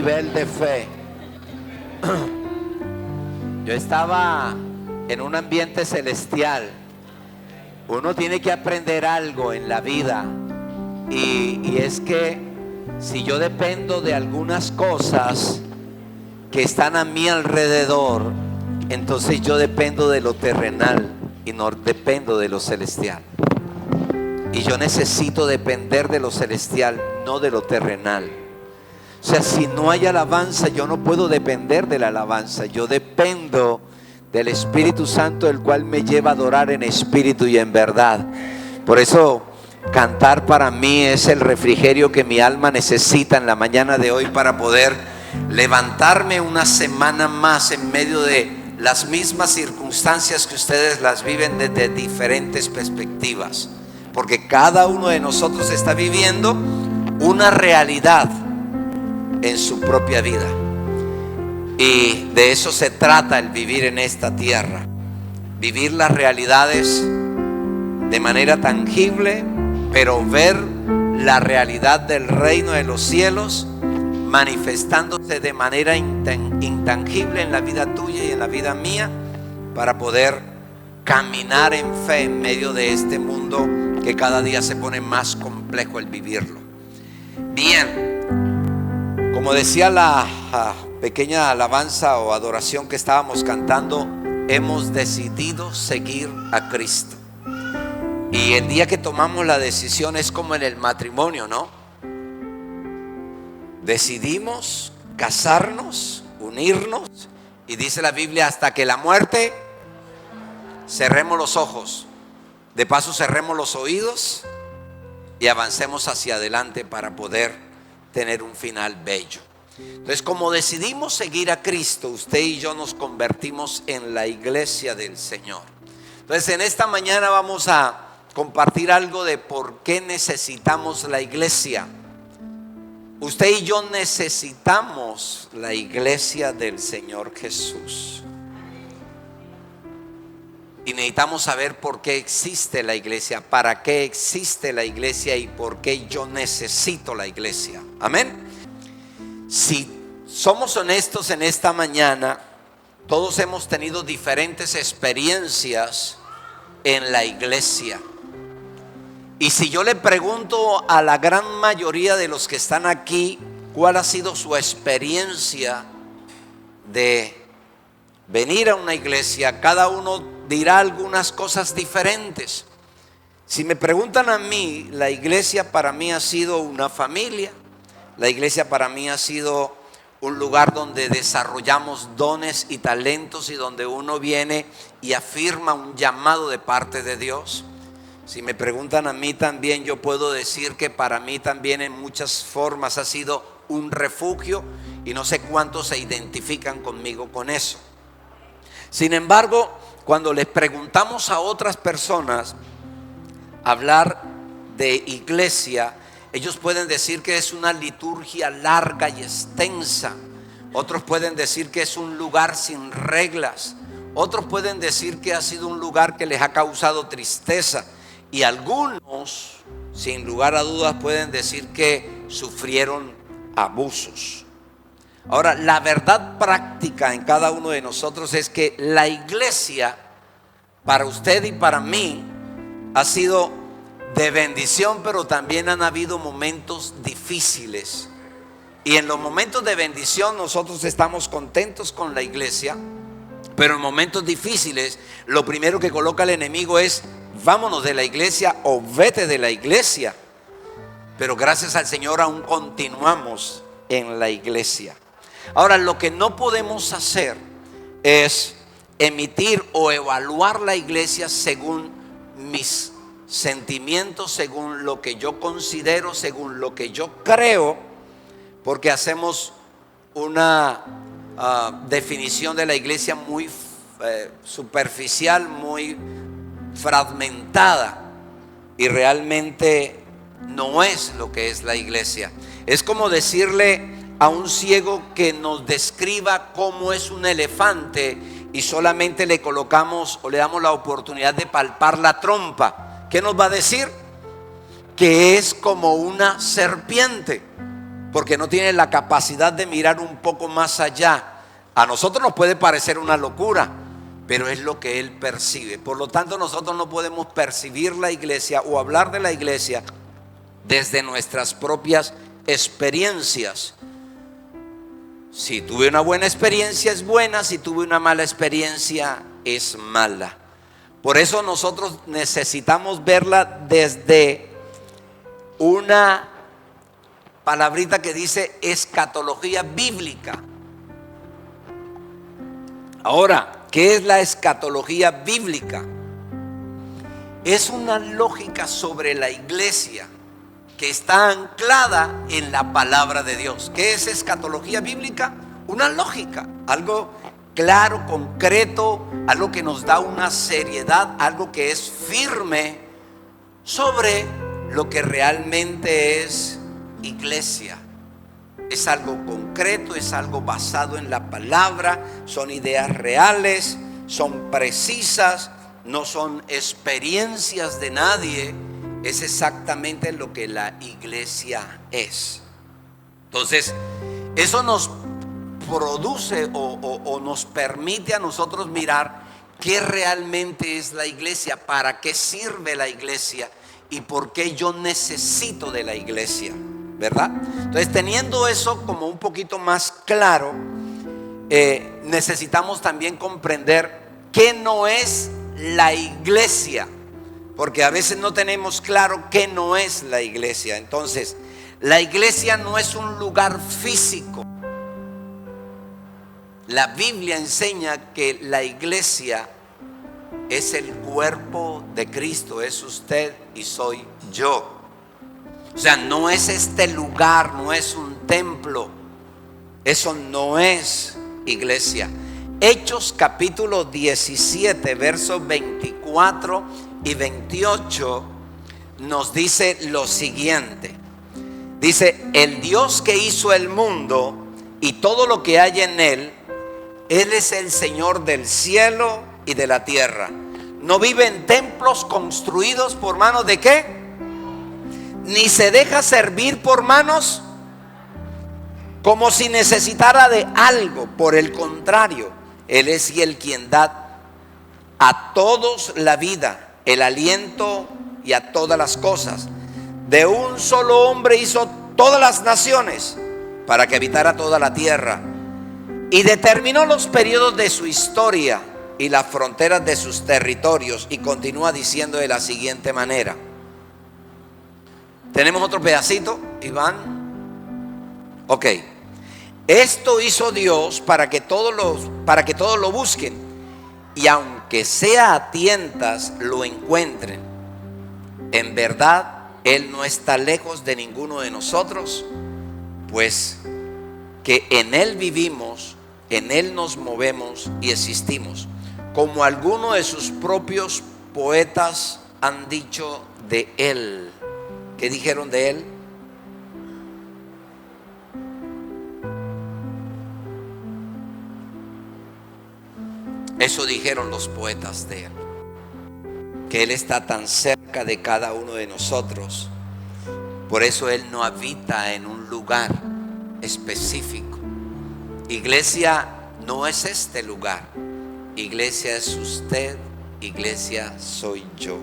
nivel de fe. Yo estaba en un ambiente celestial. Uno tiene que aprender algo en la vida, y es que si yo dependo de algunas cosas que están a mi alrededor, entonces yo dependo de lo terrenal y no dependo de lo celestial. Y yo necesito depender de lo celestial, no de lo terrenal. O sea, si no hay alabanza, yo no puedo depender de la alabanza. Yo dependo del Espíritu Santo, el cual me lleva a adorar en espíritu y en verdad. Por eso cantar para mí es el refrigerio que mi alma necesita en la mañana de hoy, para poder levantarme una semana más en medio de las mismas circunstancias que ustedes las viven desde diferentes perspectivas. Porque cada uno de nosotros está viviendo una realidad en su propia vida. Y de eso se trata el vivir en esta tierra. Vivir las realidades de manera tangible, pero ver la realidad del reino de los cielos manifestándose de manera intangible en la vida tuya y en la vida mía, para poder caminar en fe en medio de este mundo que cada día se pone más complejo el vivirlo. Bien, como decía la pequeña alabanza o adoración que estábamos cantando, hemos decidido seguir a Cristo. Y el día que tomamos la decisión es como en el matrimonio, ¿no? Decidimos casarnos, unirnos, y dice la Biblia, hasta que la muerte, cerremos los ojos, de paso cerremos los oídos y avancemos hacia adelante para poder tener un final bello. Entonces, como decidimos seguir a Cristo, usted y yo nos convertimos en la iglesia del Señor. Entonces, en esta mañana vamos a compartir algo de por qué necesitamos la iglesia. Usted y yo necesitamos la iglesia del Señor Jesús. Y necesitamos saber por qué existe la iglesia, para qué existe la iglesia y por qué yo necesito la iglesia. Amén. Si somos honestos en esta mañana, todos hemos tenido diferentes experiencias en la iglesia. Y si yo le pregunto a la gran mayoría de los que están aquí, ¿cuál ha sido su experiencia de venir a una iglesia? Cada uno dirá algunas cosas diferentes. Si me preguntan a mí, la iglesia para mí ha sido una familia. La iglesia para mí ha sido un lugar donde desarrollamos dones y talentos y donde uno viene y afirma un llamado de parte de Dios. Si me preguntan a mí también, yo puedo decir que para mí también en muchas formas ha sido un refugio, y no sé cuántos se identifican conmigo con eso. Sin embargo, cuando les preguntamos a otras personas hablar de iglesia, ellos pueden decir que es una liturgia larga y extensa. Otros pueden decir que es un lugar sin reglas. Otros pueden decir que ha sido un lugar que les ha causado tristeza. Y algunos, sin lugar a dudas, pueden decir que sufrieron abusos. Ahora, la verdad práctica en cada uno de nosotros es que la iglesia, para usted y para mí, ha sido de bendición, pero también han habido momentos difíciles. Y en los momentos de bendición nosotros estamos contentos con la iglesia, pero en momentos difíciles lo primero que coloca el enemigo es: vámonos de la iglesia o vete de la iglesia. Pero gracias al Señor aún continuamos en la iglesia. Ahora, lo que no podemos hacer es emitir o evaluar la iglesia según mis sentimientos, según lo que yo considero, según lo que yo creo, porque hacemos una definición de la iglesia muy superficial, muy fragmentada, y realmente no es lo que es la iglesia. Es como decirle a un ciego que nos describa cómo es un elefante y solamente le colocamos o le damos la oportunidad de palpar la trompa. ¿Qué nos va a decir? Que es como una serpiente. porque no tiene la capacidad de mirar un poco más allá. A nosotros nos puede parecer una locura, pero es lo que Él percibe. Por lo tanto, nosotros no podemos percibir la iglesia o hablar de la iglesia desde nuestras propias experiencias. Si tuve una buena experiencia es buena, si tuve una mala experiencia es mala. Por eso nosotros necesitamos verla desde una palabrita que dice escatología bíblica. Ahora, ¿qué es la escatología bíblica? Es una lógica sobre la iglesia que está anclada en la palabra de Dios. ¿Qué es escatología bíblica? Una lógica, algo claro, concreto, algo que nos da una seriedad, algo que es firme sobre lo que realmente es iglesia. Es algo concreto, es algo basado en la palabra, son ideas reales, son precisas, no son experiencias de nadie. Es exactamente lo que la iglesia es. Entonces, eso nos produce o nos permite a nosotros mirar qué realmente es la iglesia, para qué sirve la iglesia y por qué yo necesito de la iglesia, ¿verdad? Entonces, teniendo eso como un poquito más claro, necesitamos también comprender qué no es la iglesia, porque a veces no tenemos claro qué no es la iglesia. Entonces, la iglesia no es un lugar físico. La Biblia enseña que la iglesia es el cuerpo de Cristo, es usted y soy yo. O sea, no es este lugar, no es un templo. Eso no es iglesia. Hechos capítulo 17, versos 24 y 28 nos dice lo siguiente. Dice: el Dios que hizo el mundo y todo lo que hay en él, Él es el Señor del cielo y de la tierra. No vive en templos construidos por manos de ¿qué? Ni se deja servir por manos como si necesitara de algo. Por el contrario, Él es el quien da a todos la vida, el aliento y a todas las cosas. De un solo hombre hizo todas las naciones para que habitara toda la tierra, y determinó los periodos de su historia y las fronteras de sus territorios. Y continúa diciendo de la siguiente manera. ¿Tenemos otro pedacito, Iván? Ok. Esto hizo Dios para que todos lo busquen, y aunque sea a tientas lo encuentren. En verdad, Él no está lejos de ninguno de nosotros, pues que en Él vivimos, en Él nos movemos y existimos, como algunos de sus propios poetas han dicho de Él. ¿Qué dijeron de Él? Eso dijeron los poetas de Él, que Él está tan cerca de cada uno de nosotros. Por eso Él no habita en un lugar específico. Iglesia no es este lugar. Iglesia es usted, iglesia soy yo.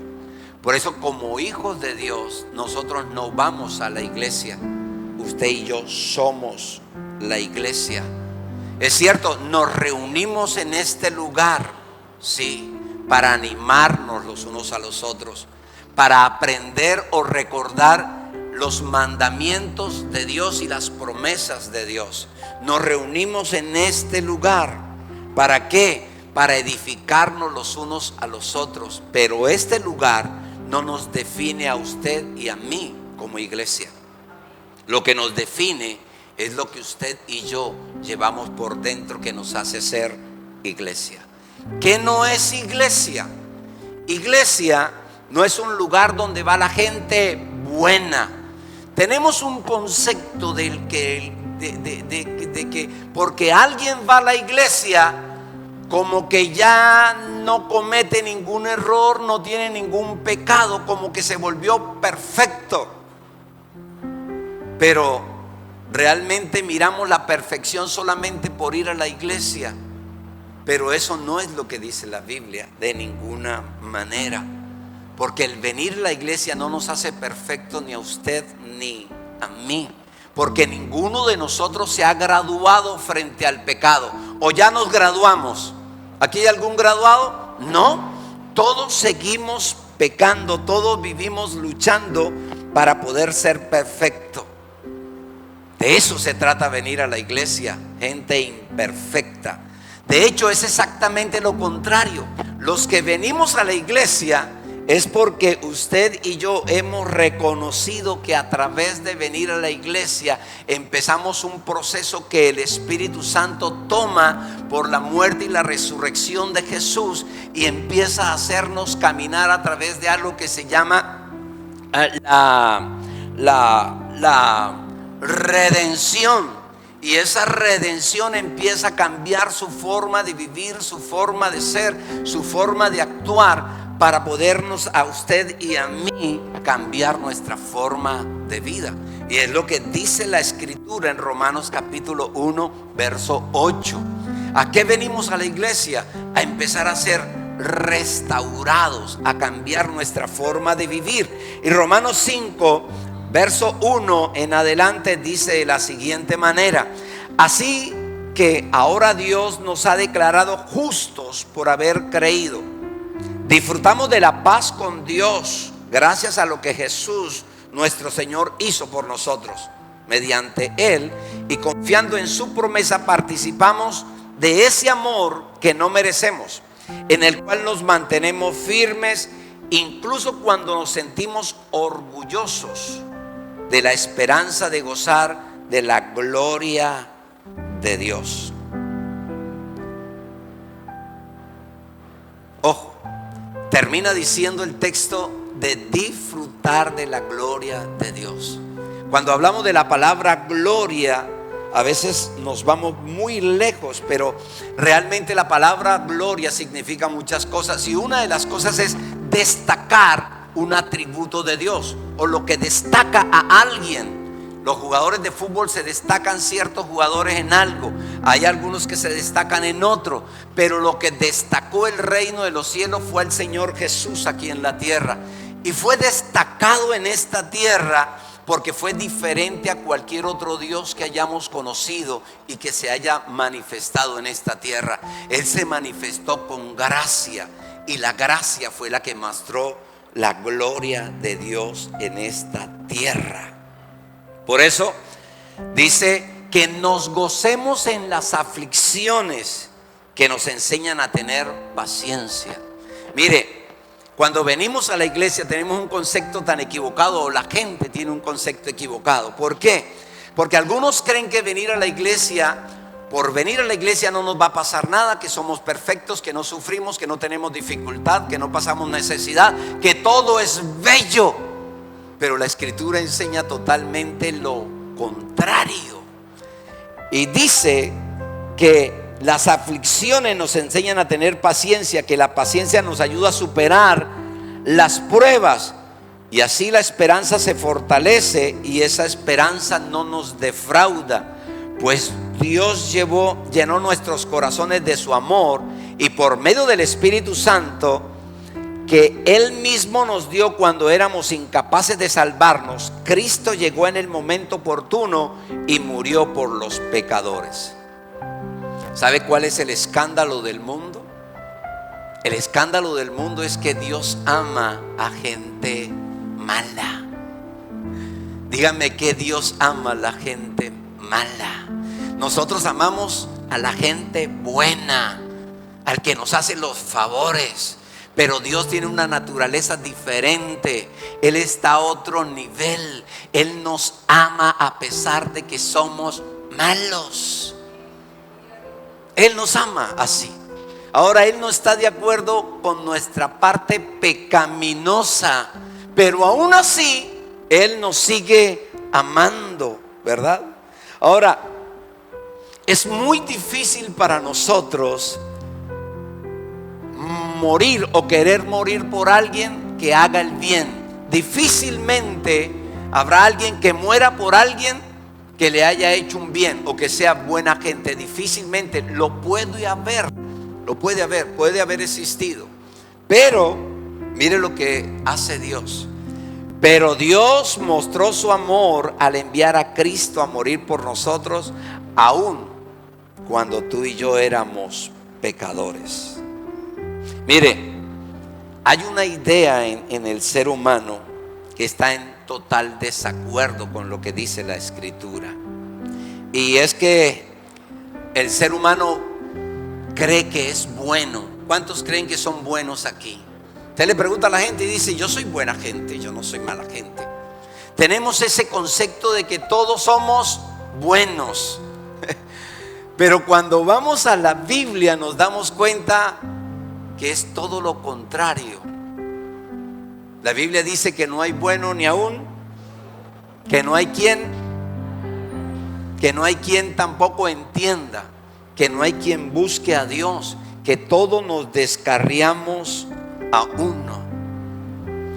Por eso, como hijos de Dios, nosotros no vamos a la iglesia. Usted y yo somos la iglesia. Es cierto, nos reunimos en este lugar, sí, para animarnos los unos a los otros, para aprender o recordar los mandamientos de Dios y las promesas de Dios. Nos reunimos en este lugar. ¿Para qué? Para edificarnos los unos a los otros. Pero este lugar no nos define a usted y a mí como iglesia. Lo que nos define es lo que usted y yo llevamos por dentro, que nos hace ser iglesia. ¿Qué no es iglesia? Iglesia no es un lugar donde va la gente buena. Tenemos un concepto de que porque alguien va a la iglesia, como que ya no comete ningún error, no tiene ningún pecado, como que se volvió perfecto. Pero Realmente miramos la perfección solamente por ir a la iglesia, pero eso no es lo que dice la Biblia, de ninguna manera. Porque el venir a la iglesia no nos hace perfectos ni a usted ni a mí. Porque ninguno de nosotros se ha graduado frente al pecado. ¿O ya nos graduamos? ¿Aquí hay algún graduado? No. Todos seguimos pecando, todos vivimos luchando para poder ser perfectos. De eso se trata venir a la iglesia, gente imperfecta. De hecho, es exactamente lo contrario. Los que venimos a la iglesia es porque usted y yo hemos reconocido que a través de venir a la iglesia empezamos un proceso que el Espíritu Santo toma por la muerte y la resurrección de Jesús y empieza a hacernos caminar a través de algo que se llama la redención. Y esa redención empieza a cambiar su forma de vivir, su forma de ser, su forma de actuar, para podernos a usted y a mí cambiar nuestra forma de vida. Y es lo que dice la Escritura en Romanos capítulo 1, verso 8. ¿A qué venimos a la iglesia? A empezar a ser restaurados, a cambiar nuestra forma de vivir. Y Romanos 5, verso 1 en adelante dice de la siguiente manera: así que ahora Dios nos ha declarado justos por haber creído. Disfrutamos de la paz con Dios gracias a lo que Jesús, nuestro Señor, hizo por nosotros. Mediante Él y confiando en su promesa, participamos de ese amor que no merecemos, en el cual nos mantenemos firmes, incluso cuando nos sentimos orgullosos de la esperanza de gozar de la gloria de Dios. Ojo, termina diciendo el texto de disfrutar de la gloria de Dios. Cuando hablamos de la palabra gloria, a veces nos vamos muy lejos, pero realmente la palabra gloria significa muchas cosas, y una de las cosas es destacar un atributo de Dios o lo que destaca a alguien. Los jugadores de fútbol se destacan, ciertos jugadores en algo, hay algunos que se destacan en otro, pero lo que destacó el reino de los cielos fue el Señor Jesús aquí en la tierra, y fue destacado en esta tierra porque fue diferente a cualquier otro Dios que hayamos conocido y que se haya manifestado en esta tierra. Él se manifestó con gracia, y la gracia fue la que mostró la gloria de Dios en esta tierra. Por eso dice que nos gocemos en las aflicciones que nos enseñan a tener paciencia. Mire, cuando venimos a la iglesia tenemos un concepto tan equivocado, o la gente tiene un concepto equivocado. ¿Por qué? Porque algunos creen que venir a la iglesia, por venir a la iglesia no nos va a pasar nada, que somos perfectos, que no sufrimos, que no tenemos dificultad, que no pasamos necesidad, que todo es bello. Pero la Escritura enseña totalmente lo contrario. Y dice que las aflicciones nos enseñan a tener paciencia, que la paciencia nos ayuda a superar las pruebas, y así la esperanza se fortalece, y esa esperanza no nos defrauda, pues Dios llenó nuestros corazones de su amor, y por medio del Espíritu Santo que Él mismo nos dio cuando éramos incapaces de salvarnos, Cristo llegó en el momento oportuno y murió por los pecadores. ¿Sabe cuál es el escándalo del mundo? El escándalo del mundo es que Dios ama a gente mala. Dígame que Dios ama a la gente mala. Nosotros amamos a la gente buena, al que nos hace los favores. Pero Dios tiene una naturaleza diferente. Él está a otro nivel. Él nos ama a pesar de que somos malos. Él nos ama así. Ahora, Él no está de acuerdo con nuestra parte pecaminosa, pero aún así Él nos sigue amando, ¿verdad? Ahora, es muy difícil para nosotros morir o querer morir por alguien que haga el bien. Difícilmente habrá alguien que muera por alguien que le haya hecho un bien o que sea buena gente, difícilmente lo puede haber, puede haber existido. Pero mire lo que hace Dios. Pero Dios mostró su amor al enviar a Cristo a morir por nosotros, aún cuando tú y yo éramos pecadores. Mire, hay una idea en el ser humano que está en total desacuerdo con lo que dice la Escritura. Y es que el ser humano cree que es bueno. ¿Cuántos creen que son buenos aquí? Usted le pregunta a la gente y dice: yo soy buena gente, yo no soy mala gente. Tenemos ese concepto de que todos somos buenos. Pero cuando vamos a la Biblia nos damos cuenta que es todo lo contrario. La Biblia dice que no hay bueno ni aún, que no hay quien tampoco entienda, que no hay quien busque a Dios, que todos nos descarriamos a uno.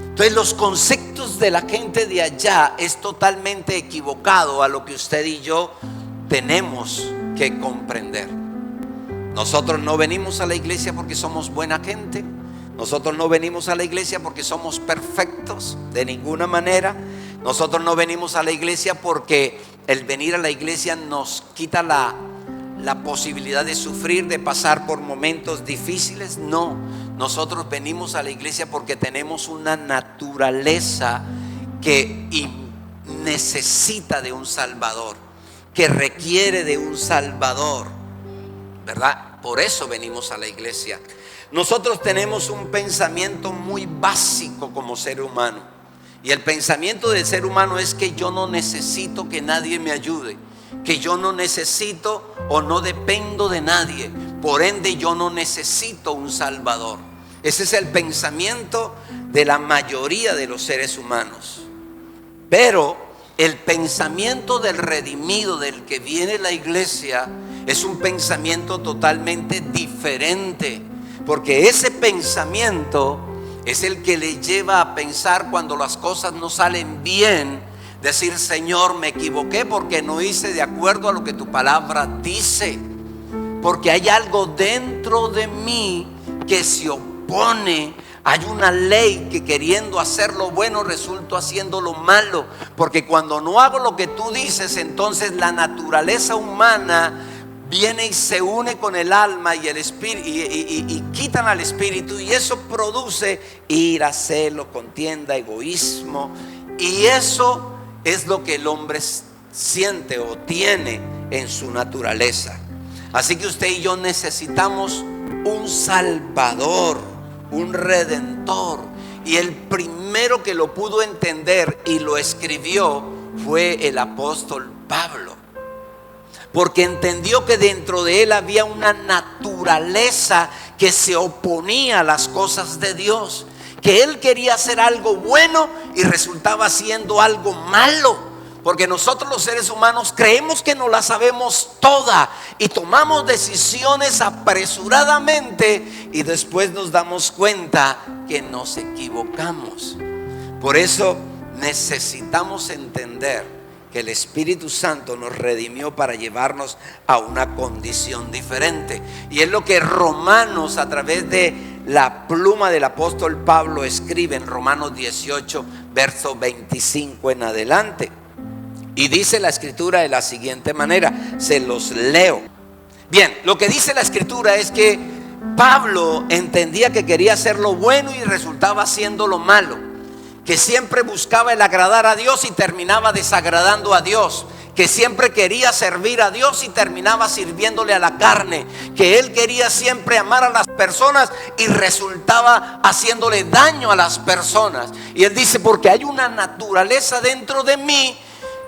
Entonces los conceptos de la gente de allá es totalmente equivocado a lo que usted y yo tenemos que comprender. Nosotros no venimos a la iglesia porque somos buena gente. Nosotros no venimos a la iglesia porque somos perfectos, de ninguna manera. Nosotros no venimos a la iglesia porque el venir a la iglesia nos quita la posibilidad de sufrir, de pasar por momentos difíciles. No, nosotros venimos a la iglesia porque tenemos una naturaleza que necesita de un Salvador, que requiere de un Salvador, ¿verdad? Por eso venimos a la iglesia. Nosotros tenemos un pensamiento muy básico como ser humano, y el pensamiento del ser humano es que yo no necesito que nadie me ayude, que yo no necesito o no dependo de nadie, por ende yo no necesito un Salvador. Ese es el pensamiento de la mayoría de los seres humanos. Pero el pensamiento del redimido, del que viene la iglesia, es un pensamiento totalmente diferente, porque ese pensamiento es el que le lleva a pensar cuando las cosas no salen bien, decir: Señor, me equivoqué porque no hice de acuerdo a lo que tu palabra dice, porque hay algo dentro de mí que se opone. Hay una ley que queriendo hacer lo bueno resulto haciendo lo malo, porque cuando no hago lo que tú dices, entonces la naturaleza humana viene y se une con el alma y el espíritu, y quitan al espíritu, y eso produce ira, celo, contienda, egoísmo, y eso es lo que el hombre siente o tiene en su naturaleza. Así que usted y yo necesitamos un Salvador, un Redentor, y el primero que lo pudo entender y lo escribió fue el apóstol Pablo, porque entendió que dentro de él había una naturaleza que se oponía a las cosas de Dios, que él quería hacer algo bueno y resultaba haciendo algo malo, porque nosotros los seres humanos creemos que no la sabemos toda y tomamos decisiones apresuradamente y después nos damos cuenta que nos equivocamos. Por eso necesitamos entender que el Espíritu Santo nos redimió para llevarnos a una condición diferente. Y es lo que Romanos, a través de la pluma del apóstol Pablo, escribe en Romanos 18, verso 25 en adelante. Y dice la escritura de la siguiente manera, se los leo. Bien, lo que dice la escritura es que Pablo entendía que quería hacer lo bueno y resultaba haciendo lo malo, que siempre buscaba el agradar a Dios y terminaba desagradando a Dios, que siempre quería servir a Dios y terminaba sirviéndole a la carne, que él quería siempre amar a las personas y resultaba haciéndole daño a las personas. Y él dice: porque hay una naturaleza dentro de mí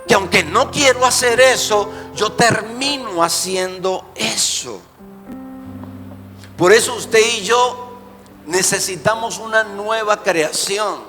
que aunque no quiero hacer eso, yo termino haciendo eso. Por eso usted y yo necesitamos una nueva creación,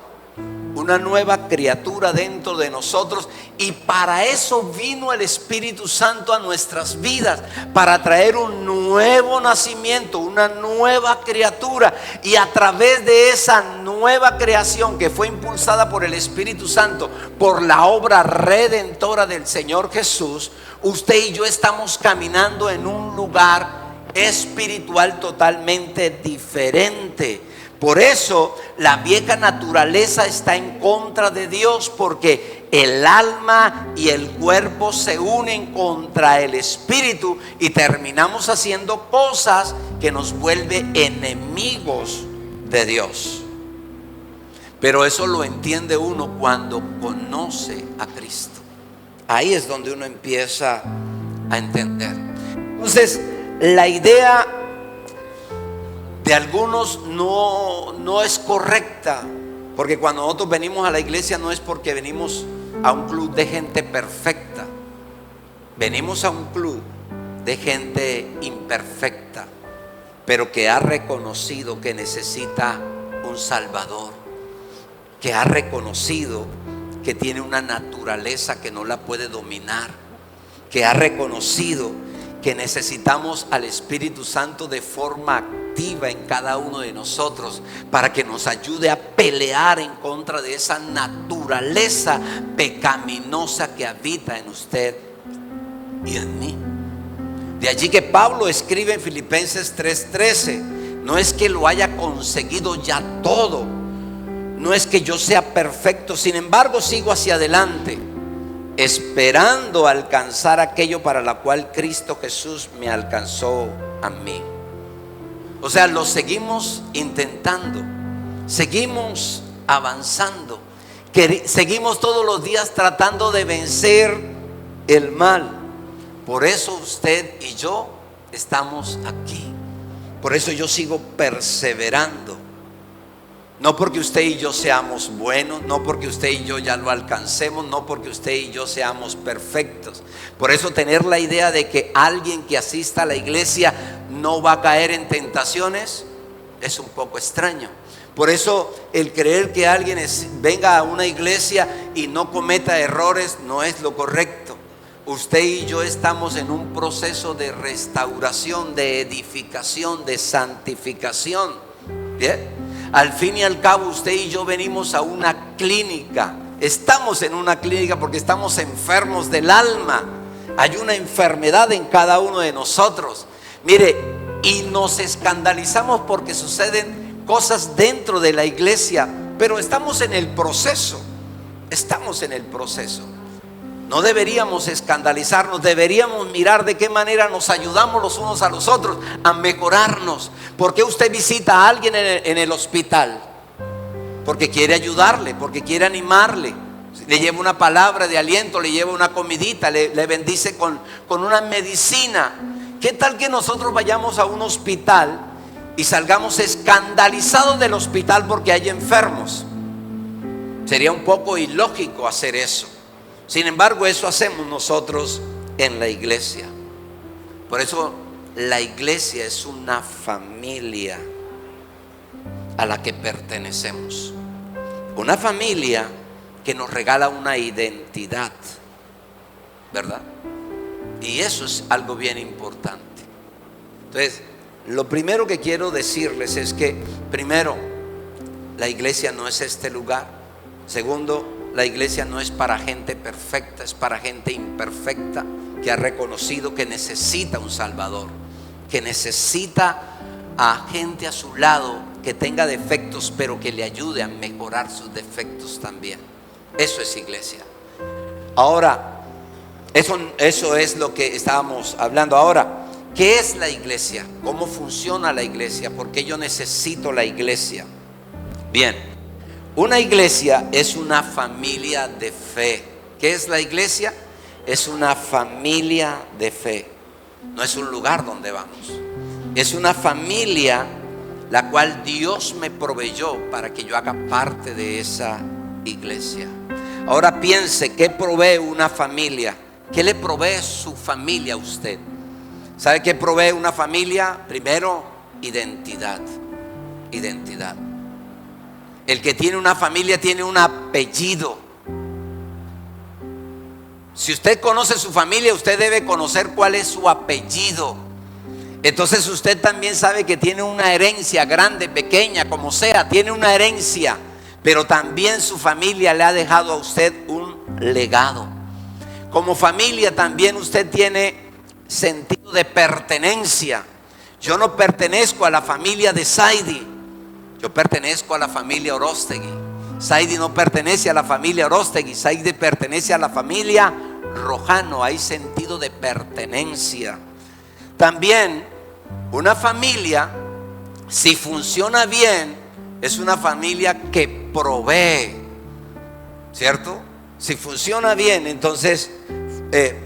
una nueva criatura dentro de nosotros, y para eso vino el Espíritu Santo a nuestras vidas, para traer un nuevo nacimiento, una nueva criatura, y a través de esa nueva nueva creación que fue impulsada por el Espíritu Santo, por la obra redentora del Señor Jesús, usted y yo estamos caminando en un lugar espiritual totalmente diferente. Por eso la vieja naturaleza está en contra de Dios, porque el alma y el cuerpo se unen contra el espíritu y terminamos haciendo cosas que nos vuelven enemigos de Dios. Pero eso lo entiende uno cuando conoce a Cristo. Ahí es donde uno empieza a entender. Entonces, la idea de algunos no es correcta, porque cuando nosotros venimos a la iglesia no es porque venimos a un club de gente perfecta. Venimos a un club de gente imperfecta, pero que ha reconocido que necesita un Salvador, que ha reconocido que tiene una naturaleza que no la puede dominar, que ha reconocido que necesitamos al Espíritu Santo de forma activa en cada uno de nosotros, para que nos ayude a pelear en contra de esa naturaleza pecaminosa que habita en usted y en mí. De allí que Pablo escribe en Filipenses 3:13: no es que lo haya conseguido ya todo, no es que yo sea perfecto, sin embargo sigo hacia adelante, esperando alcanzar aquello para la cual Cristo Jesús me alcanzó a mí. O sea, lo seguimos intentando, seguimos avanzando, seguimos todos los días tratando de vencer el mal. Por eso usted y yo estamos aquí. Por eso yo sigo perseverando. No porque usted y yo seamos buenos, no porque usted y yo ya lo alcancemos, no porque usted y yo seamos perfectos. Por eso tener la idea de que alguien que asista a la iglesia no va a caer en tentaciones es un poco extraño. Por eso el creer que alguien venga a una iglesia y no cometa errores no es lo correcto. Usted y yo estamos en un proceso de restauración, de edificación, de santificación. ¿Bien? Al fin y al cabo, usted y yo venimos a una clínica. Estamos en una clínica porque estamos enfermos del alma. Hay una enfermedad en cada uno de nosotros. Mire, y nos escandalizamos porque suceden cosas dentro de la iglesia, pero estamos en el proceso. Estamos en el proceso. No deberíamos escandalizarnos, deberíamos mirar de qué manera nos ayudamos los unos a los otros a mejorarnos. ¿Por qué usted visita a alguien en el hospital? Porque quiere ayudarle, porque quiere animarle. Le lleva una palabra de aliento, le lleva una comidita, le bendice con una medicina. ¿Qué tal que nosotros vayamos a un hospital y salgamos escandalizados del hospital porque hay enfermos? Sería un poco ilógico hacer eso. Sin embargo, eso hacemos nosotros en la iglesia. Por eso la iglesia es una familia a la que pertenecemos. Una familia que nos regala una identidad, ¿verdad? Y eso es algo bien importante. Entonces, lo primero que quiero decirles es que, primero, la iglesia no es este lugar. Segundo, la iglesia no es para gente perfecta, es para gente imperfecta que ha reconocido que necesita un Salvador, que necesita a gente a su lado que tenga defectos, pero que le ayude a mejorar sus defectos también. Eso es iglesia. Ahora, eso es lo que estábamos hablando. Ahora, ¿qué es la iglesia? ¿Cómo funciona la iglesia? ¿Por qué yo necesito la iglesia? Bien. Una iglesia es una familia de fe. ¿Qué es la iglesia? Es una familia de fe. No es un lugar donde vamos. Es una familia la cual Dios me proveyó para que yo haga parte de esa iglesia. Ahora piense, ¿qué provee una familia? ¿Qué le provee su familia a usted? ¿Sabe qué provee una familia? Primero, identidad. Identidad. El que tiene una familia tiene un apellido. Si usted conoce su familia, usted debe conocer cuál es su apellido. Entonces usted también sabe que tiene una herencia grande, pequeña, como sea, tiene una herencia. Pero también su familia le ha dejado a usted un legado. Como familia también usted tiene sentido de pertenencia. Yo no pertenezco a la familia de Saidi, yo pertenezco a la familia Orostegui. Saidi no pertenece a la familia Orostegui, Saidi pertenece a la familia Rojano. Hay sentido de pertenencia. También una familia, si funciona bien, es una familia que provee, ¿cierto? Si funciona bien, entonces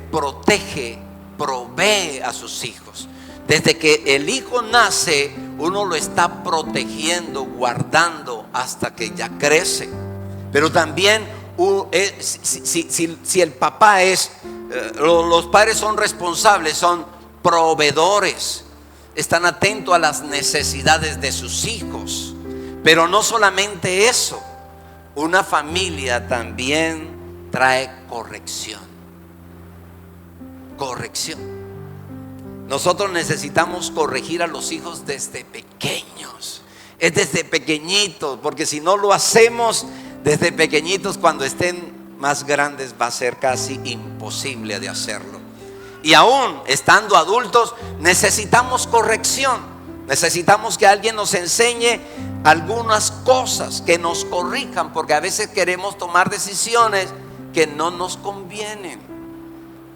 protege, provee a sus hijos. Desde que el hijo nace, uno lo está protegiendo, guardando hasta que ya crece. Pero también si el papá los padres son responsables, son proveedores, están atentos a las necesidades de sus hijos. Pero no solamente eso, una familia también trae corrección. Corrección. Nosotros necesitamos corregir a los hijos desde pequeños. Es desde pequeñitos, porque si no lo hacemos desde pequeñitos, cuando estén más grandes va a ser casi imposible de hacerlo. Y aún estando adultos necesitamos corrección. Necesitamos que alguien nos enseñe algunas cosas, que nos corrijan, porque a veces queremos tomar decisiones que no nos convienen.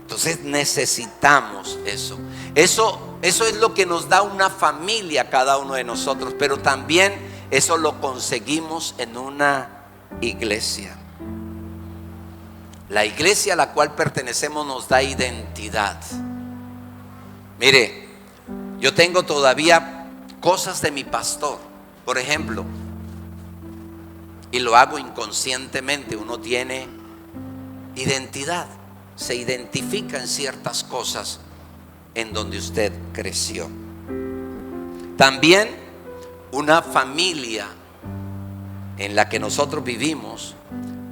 Entonces necesitamos eso. Eso es lo que nos da una familia a cada uno de nosotros. Pero también eso lo conseguimos en una iglesia. La iglesia a la cual pertenecemos nos da identidad. Mire, yo tengo todavía cosas de mi pastor. Por ejemplo, y lo hago inconscientemente, uno tiene identidad. Se identifica en ciertas cosas en donde usted creció. También una familia en la que nosotros vivimos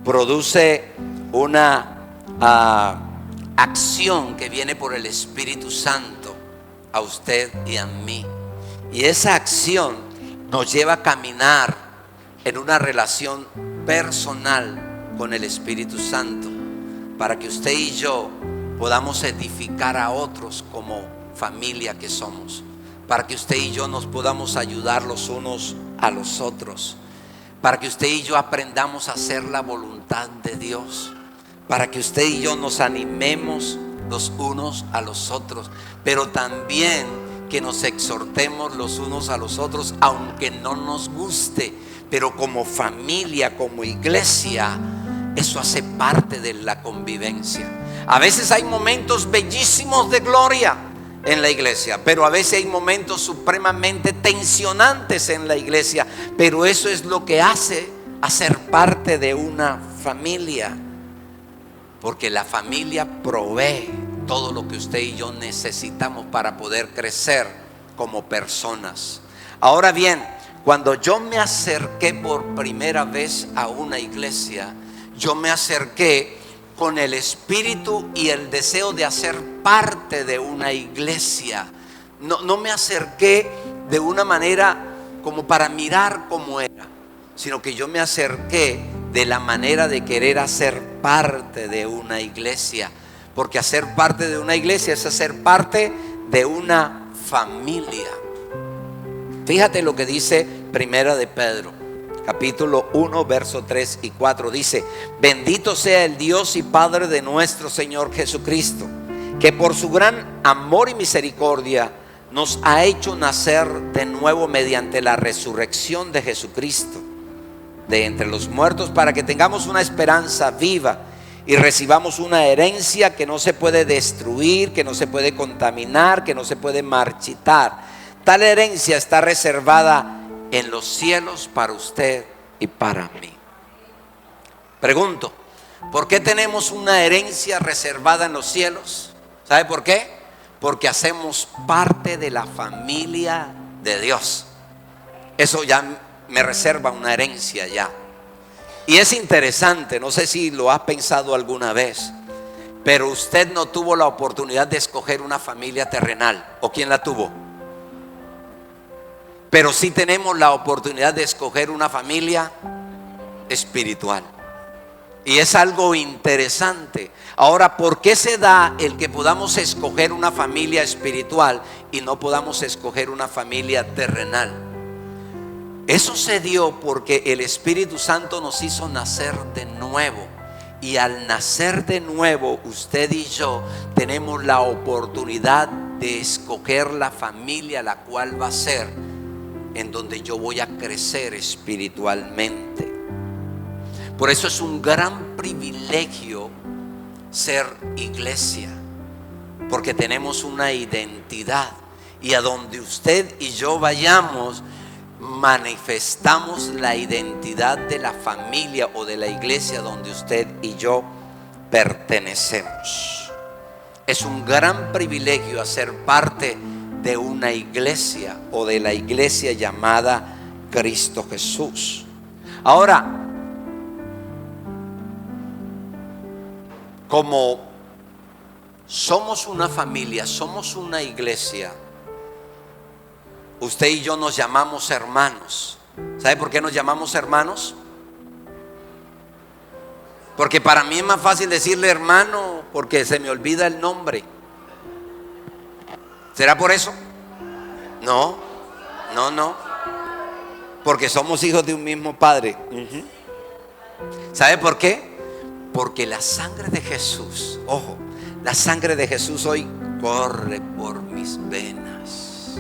produce una acción que viene por el Espíritu Santo a usted y a mí. Y esa acción nos lleva a caminar en una relación personal con el Espíritu Santo, para que usted y yo podamos edificar a otros como familia que somos, para que usted y yo nos podamos ayudar los unos a los otros, para que usted y yo aprendamos a hacer la voluntad de Dios, para que usted y yo nos animemos los unos a los otros, pero también que nos exhortemos los unos a los otros, aunque no nos guste. Pero como familia, como iglesia, eso hace parte de la convivencia. A veces hay momentos bellísimos de gloria en la iglesia, pero a veces hay momentos supremamente tensionantes en la iglesia. Pero eso es lo que hace a ser parte de una familia, porque la familia provee todo lo que usted y yo necesitamos para poder crecer como personas. Ahora bien, cuando yo me acerqué por primera vez a una iglesia, yo me acerqué con el espíritu y el deseo de hacer parte de una iglesia. No me acerqué de una manera como para mirar cómo era, sino que yo me acerqué de la manera de querer hacer parte de una iglesia. Porque hacer parte de una iglesia es hacer parte de una familia. Fíjate lo que dice Primera de Pedro, capítulo 1, verso 3 y 4. Dice: bendito sea el Dios y Padre de nuestro Señor Jesucristo, que por su gran amor y misericordia nos ha hecho nacer de nuevo mediante la resurrección de Jesucristo de entre los muertos, para que tengamos una esperanza viva y recibamos una herencia que no se puede destruir, que no se puede contaminar, que no se puede marchitar. Tal herencia está reservada en los cielos para usted y para mí. Pregunto, ¿por qué tenemos una herencia reservada en los cielos? ¿Sabe por qué? Porque hacemos parte de la familia de Dios. Eso ya me reserva una herencia ya. Y es interesante, no sé si lo ha pensado alguna vez, pero usted no tuvo la oportunidad de escoger una familia terrenal. ¿O quién la tuvo? pero sí tenemos la oportunidad de escoger una familia espiritual. Y es algo interesante. Ahora, ¿por qué se da el que podamos escoger una familia espiritual y no podamos escoger una familia terrenal? Eso se dio porque el Espíritu Santo nos hizo nacer de nuevo. Y al nacer de nuevo, usted y yo tenemos la oportunidad de escoger la familia la cual va a ser en donde yo voy a crecer espiritualmente. Por eso es un gran privilegio ser iglesia, porque tenemos una identidad, y a donde usted y yo vayamos, manifestamos la identidad de la familia o de la iglesia donde usted y yo pertenecemos. Es un gran privilegio hacer parte de una iglesia o de la iglesia llamada Cristo Jesús. Ahora, como somos una familia, somos una iglesia, usted y yo nos llamamos hermanos. ¿Sabe por qué nos llamamos hermanos? Porque para mí es más fácil decirle hermano porque se me olvida el nombre. ¿Será por eso? No. Porque somos hijos de un mismo Padre. ¿Sabe por qué? Porque la sangre de Jesús, ojo, la sangre de Jesús hoy corre por mis venas.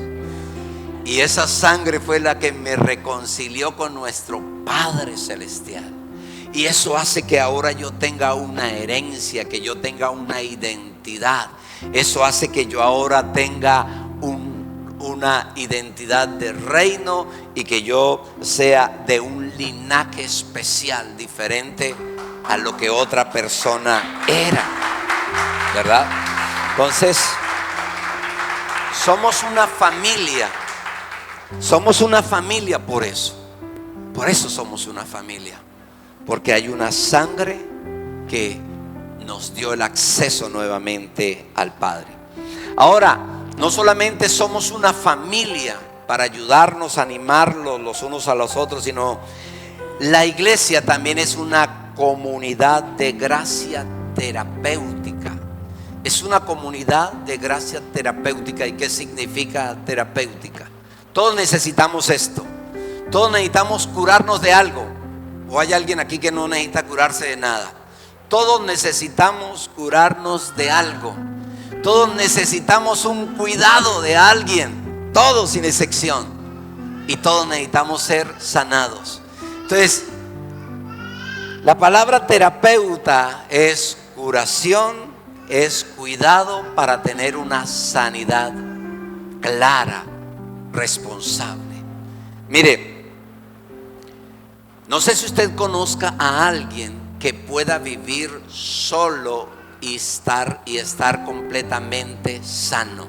Y esa sangre fue la que me reconcilió con nuestro Padre Celestial. Y eso hace que ahora yo tenga una herencia, que yo tenga una identidad. Eso hace que yo ahora tenga una identidad de reino y que yo sea de un linaje especial, diferente a lo que otra persona era, ¿verdad? Entonces, somos una familia. Somos una familia por eso. Por eso somos una familia. Porque hay una sangre que nos dio el acceso nuevamente al Padre. Ahora, no solamente somos una familia para ayudarnos, animarnos los unos a los otros, sino la iglesia también es una comunidad de gracia terapéutica. Es una comunidad de gracia terapéutica. ¿Y qué significa terapéutica? Todos necesitamos esto. Todos necesitamos curarnos de algo. ¿O hay alguien aquí que no necesita curarse de nada? Todos necesitamos curarnos de algo. Todos necesitamos un cuidado de alguien. Todos sin excepción. Y todos necesitamos ser sanados. Entonces, la palabra terapeuta es curación, es cuidado para tener una sanidad clara, responsable. Mire, no sé si usted conozca a alguien que pueda vivir solo y estar completamente sano.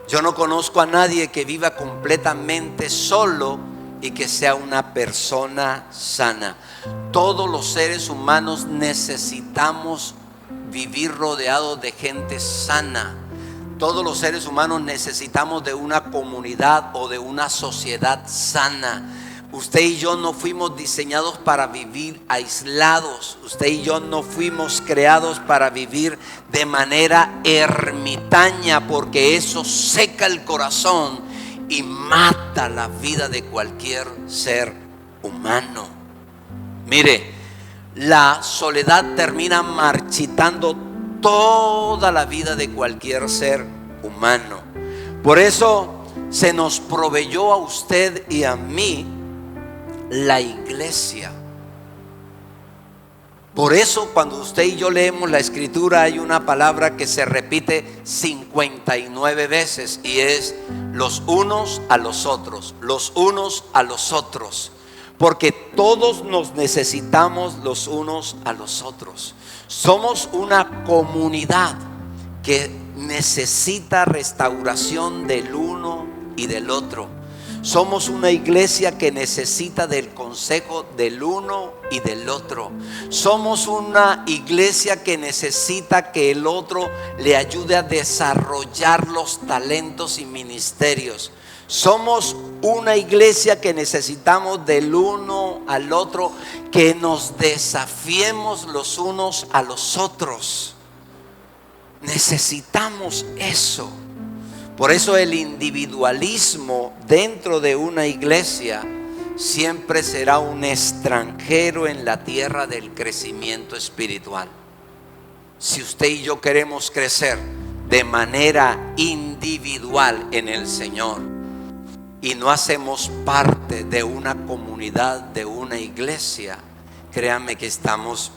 Yo no conozco a nadie que viva completamente solo y que sea una persona sana. Todos los seres humanos necesitamos vivir rodeados de gente sana. Todos los seres humanos necesitamos de una comunidad o de una sociedad sana. Usted y yo no fuimos diseñados para vivir aislados. Usted y yo no fuimos creados para vivir de manera ermitaña, porque eso seca el corazón y mata la vida de cualquier ser humano. Mire, la soledad termina marchitando toda la vida de cualquier ser humano. Por eso se nos proveyó a usted y a mí la iglesia. Por eso cuando usted y yo leemos la escritura hay una palabra que se repite 59 veces y es los unos a los otros, los unos a los otros, porque todos nos necesitamos los unos a los otros. Somos una comunidad que necesita restauración del uno y del otro. Somos una iglesia que necesita del consejo del uno y del otro. Somos una iglesia que necesita que el otro le ayude a desarrollar los talentos y ministerios. Somos una iglesia que necesitamos del uno al otro, que nos desafiemos los unos a los otros. Necesitamos eso. Por eso el individualismo dentro de una iglesia siempre será un extranjero en la tierra del crecimiento espiritual. Si usted y yo queremos crecer de manera individual en el Señor y no hacemos parte de una comunidad, de una iglesia, créanme que estamos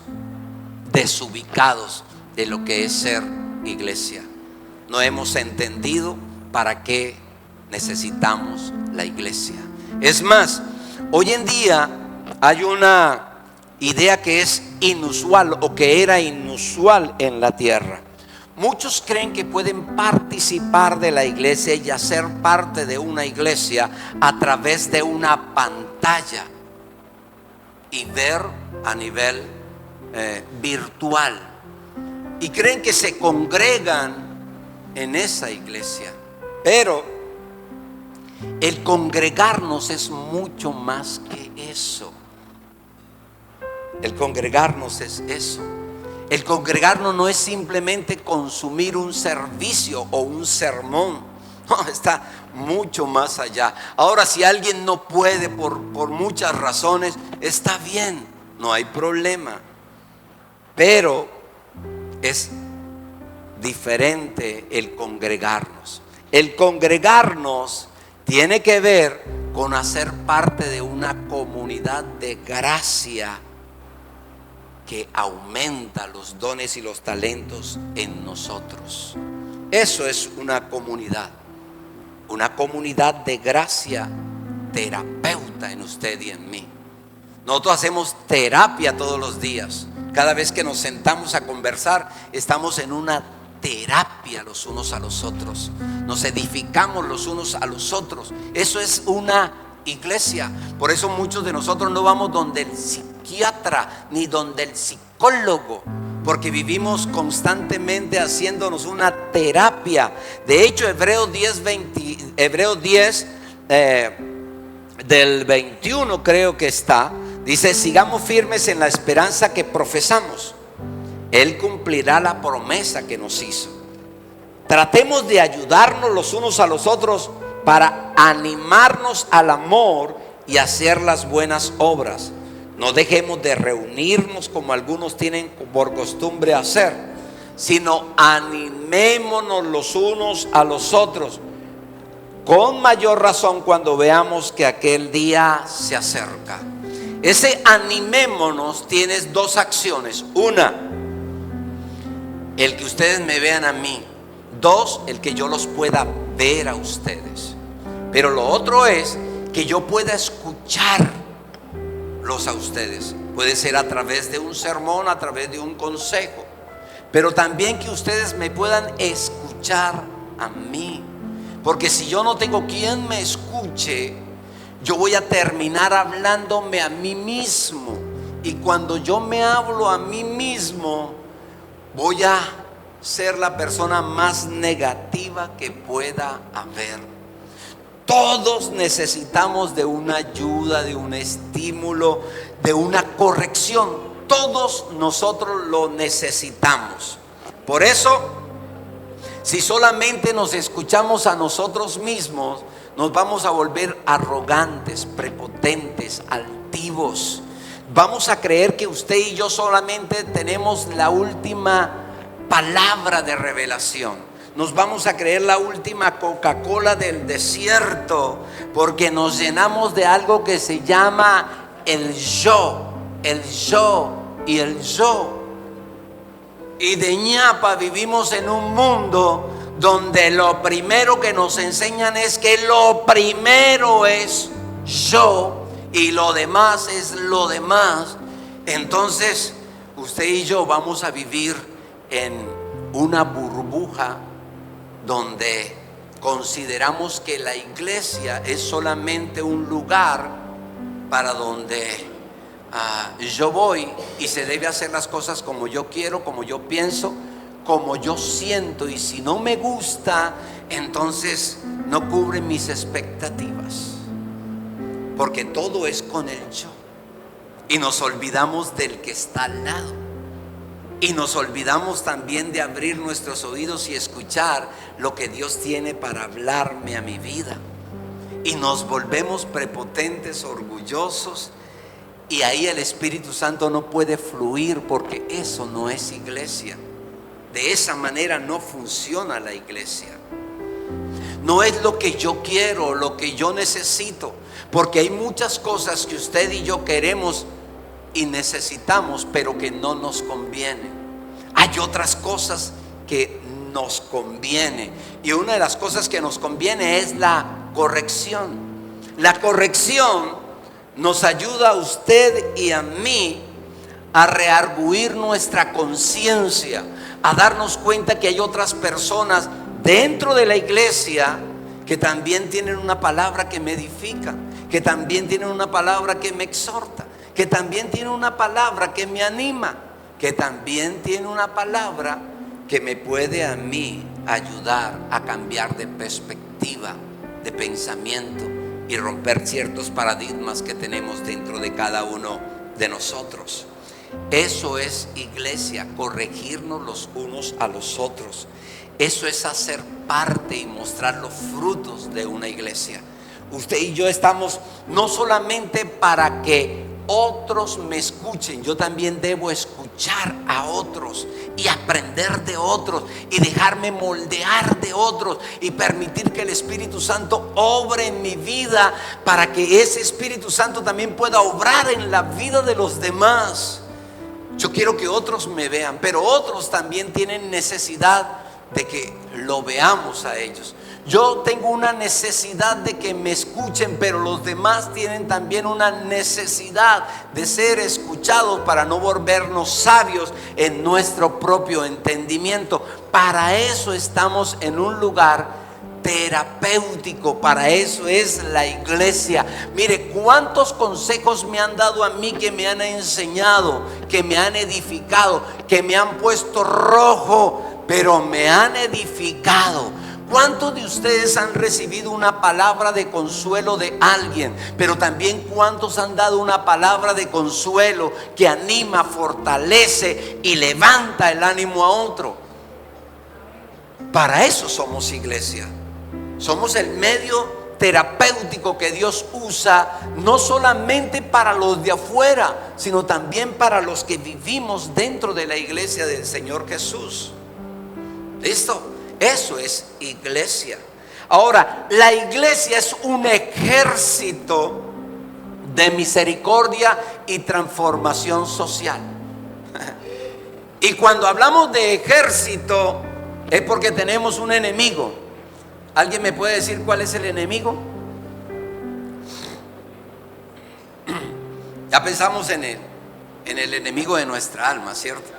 desubicados de lo que es ser iglesia. No hemos entendido para qué necesitamos la iglesia. Es más, hoy en día hay una idea que es inusual o que era inusual en la tierra. Muchos creen que pueden participar de la iglesia y hacer parte de una iglesia a través de una pantalla y ver a nivel virtual. Y creen que se congregan en esa iglesia. Pero el congregarnos es mucho más que eso. El congregarnos es eso. El congregarnos no es simplemente consumir un servicio o un sermón. No, está mucho más allá. Ahora, si alguien no puede por muchas razones, está bien, no hay problema. Pero es diferente el congregarnos. El congregarnos tiene que ver con hacer parte de una comunidad de gracia que aumenta los dones y los talentos en nosotros. Eso es una comunidad de gracia terapeuta en usted y en mí. Nosotros hacemos terapia todos los días. Cada vez que nos sentamos a conversar, estamos en una terapia los unos a los otros. Nos edificamos los unos a los otros. Eso es una iglesia. Por eso muchos de nosotros no vamos donde el psiquiatra ni donde el psicólogo, porque vivimos constantemente haciéndonos una terapia. De hecho, Hebreos 10 del 21 creo que está. Dice: sigamos firmes en la esperanza que profesamos. Él cumplirá la promesa que nos hizo. Tratemos de ayudarnos los unos a los otros para animarnos al amor y hacer las buenas obras. No dejemos de reunirnos como algunos tienen por costumbre hacer, sino animémonos los unos a los otros, con mayor razón cuando veamos que aquel día se acerca. Ese animémonos tiene dos acciones. Una, el que ustedes me vean a mí. Dos, el que yo los pueda ver a ustedes. Pero lo otro es que yo pueda escucharlos a ustedes. Puede ser a través de un sermón, a través de un consejo, pero también que ustedes me puedan escuchar a mí. Porque si yo no tengo quien me escuche, yo voy a terminar hablándome a mí mismo. Y cuando yo me hablo a mí mismo, voy a ser la persona más negativa que pueda haber. Todos necesitamos de una ayuda, de un estímulo, de una corrección. Todos nosotros lo necesitamos. Por eso, si solamente nos escuchamos a nosotros mismos, nos vamos a volver arrogantes, prepotentes, altivos. Vamos a creer que usted y yo solamente tenemos la última palabra de revelación. Nos vamos a creer la última Coca-Cola del desierto, porque nos llenamos de algo que se llama el yo y el yo. Y de ñapa vivimos en un mundo donde lo primero que nos enseñan es que lo primero es yo y lo demás es lo demás. Entonces usted y yo vamos a vivir en una burbuja donde consideramos que la iglesia es solamente un lugar para donde yo voy y se debe hacer las cosas como yo quiero, como yo pienso, como yo siento, y si no me gusta, entonces no cubre mis expectativas, porque todo es con el yo, y nos olvidamos del que está al lado, y nos olvidamos también de abrir nuestros oídos y escuchar lo que Dios tiene para hablarme a mi vida, y nos volvemos prepotentes, orgullosos, y ahí el Espíritu Santo no puede fluir, porque eso no es iglesia. De esa manera no funciona la iglesia. No es lo que yo quiero, lo que yo necesito, porque hay muchas cosas que usted y yo queremos y necesitamos, pero que no nos convienen. Hay otras cosas que nos conviene, y una de las cosas que nos conviene es la corrección. La corrección nos ayuda a usted y a mí a rearguir nuestra conciencia, a darnos cuenta que hay otras personas dentro de la iglesia que también tienen una palabra que me edifica, que también tienen una palabra que me exhorta, que también tienen una palabra que me anima, que también tiene una palabra que me puede a mí ayudar a cambiar de perspectiva, de pensamiento, y romper ciertos paradigmas que tenemos dentro de cada uno de nosotros. Eso es iglesia, corregirnos los unos a los otros. Eso es hacer parte y mostrar los frutos de una iglesia. Usted y yo estamos no solamente para que otros me escuchen, yo también debo escuchar a otros y aprender de otros y dejarme moldear de otros y permitir que el Espíritu Santo obre en mi vida, para que ese Espíritu Santo también pueda obrar en la vida de los demás. Yo quiero que otros me vean, pero otros también tienen necesidad de que lo veamos a ellos. Yo tengo una necesidad de que me escuchen, pero los demás tienen también una necesidad de ser escuchados, para no volvernos sabios en nuestro propio entendimiento. Para eso estamos en un lugar terapéutico, para eso es la iglesia. Mire cuántos consejos me han dado a mí, que me han enseñado, que me han edificado, que me han puesto rojo, pero me han edificado. ¿Cuántos de ustedes han recibido una palabra de consuelo de alguien? Pero también ¿cuántos han dado una palabra de consuelo que anima, fortalece y levanta el ánimo a otro? Para eso somos iglesia. Somos el medio terapéutico que Dios usa, no solamente para los de afuera, sino también para los que vivimos dentro de la iglesia del Señor Jesús. ¿Listo? Eso es iglesia. Ahora, la iglesia es un ejército de misericordia y transformación social. Y cuando hablamos de ejército, es porque tenemos un enemigo. ¿Alguien me puede decir cuál es el enemigo? Ya pensamos en el enemigo de nuestra alma, ¿cierto?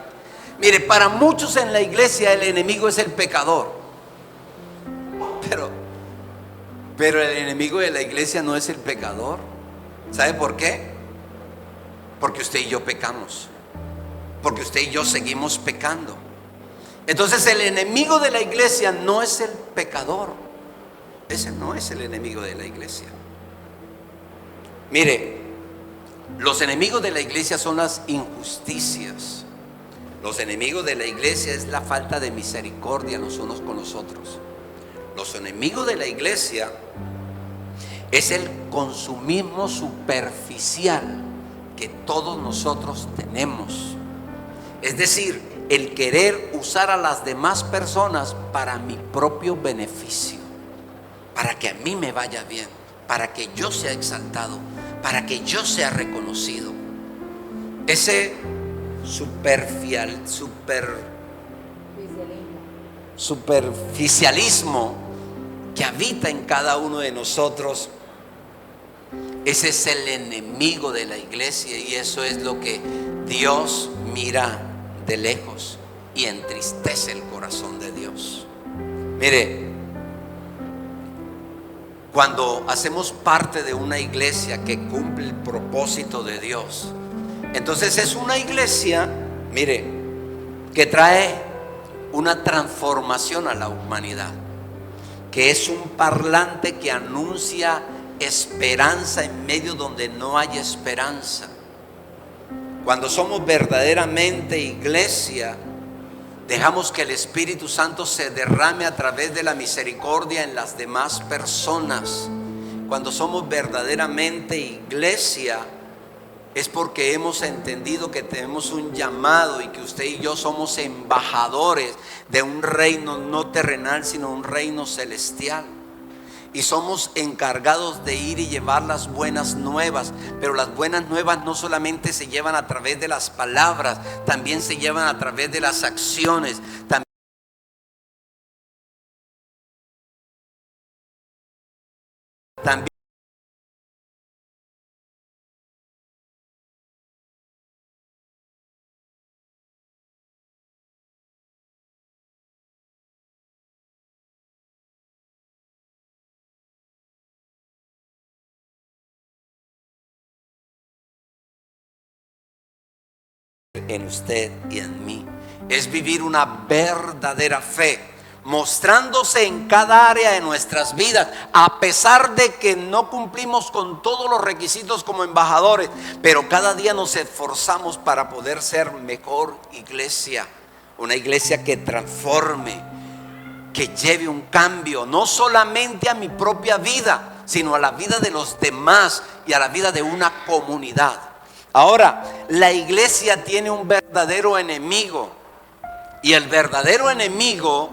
Mire, para muchos en la iglesia el enemigo es el pecador. Pero el enemigo de la iglesia no es el pecador. ¿Sabe por qué? Porque usted y yo pecamos. Porque usted y yo seguimos pecando. Entonces el enemigo de la iglesia no es el pecador. Ese no es el enemigo de la iglesia. Mire, los enemigos de la iglesia son las injusticias. Los enemigos de la iglesia es la falta de misericordia los unos con los otros. Los enemigos de la iglesia es el consumismo superficial que todos nosotros tenemos. Es decir, el querer usar a las demás personas para mi propio beneficio, para que a mí me vaya bien, para que yo sea exaltado, para que yo sea reconocido. Ese superficialismo que habita en cada uno de nosotros, ese es el enemigo de la iglesia, y eso es lo que Dios mira de lejos y entristece el corazón de Dios. Mire, cuando hacemos parte de una iglesia que cumple el propósito de Dios, entonces es una iglesia, mire, que trae una transformación a la humanidad, que es un parlante que anuncia esperanza en medio donde no hay esperanza. Cuando somos verdaderamente iglesia, dejamos que el Espíritu Santo se derrame a través de la misericordia en las demás personas. Cuando somos verdaderamente iglesia, es porque hemos entendido que tenemos un llamado y que usted y yo somos embajadores de un reino no terrenal, sino un reino celestial. Y somos encargados de ir y llevar las buenas nuevas. Pero las buenas nuevas no solamente se llevan a través de las palabras, también se llevan a través de las acciones. También en usted y en mí es vivir una verdadera fe, mostrándose en cada área de nuestras vidas, a pesar de que no cumplimos con todos los requisitos como embajadores, pero cada día nos esforzamos para poder ser mejor iglesia, una iglesia que transforme, que lleve un cambio, no solamente a mi propia vida, sino a la vida de los demás y a la vida de una comunidad. Ahora, la iglesia tiene un verdadero enemigo, y el verdadero enemigo,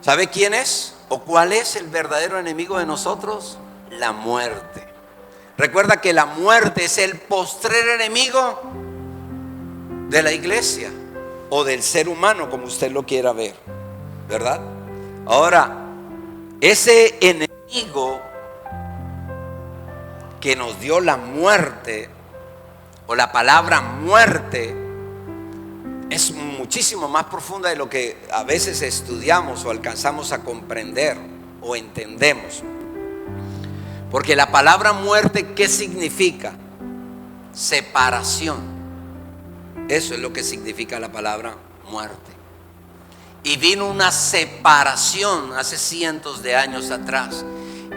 ¿sabe quién es? ¿O cuál es el verdadero enemigo de nosotros? La muerte. Recuerda que la muerte es el postrer enemigo de la iglesia o del ser humano, como usted lo quiera ver, ¿verdad? Ahora, ese enemigo que nos dio la muerte, o la palabra muerte, es muchísimo más profunda de lo que a veces estudiamos o alcanzamos a comprender o entendemos. Porque la palabra muerte, ¿qué significa? Separación. Eso es lo que significa la palabra muerte. Y vino una separación hace cientos de años atrás.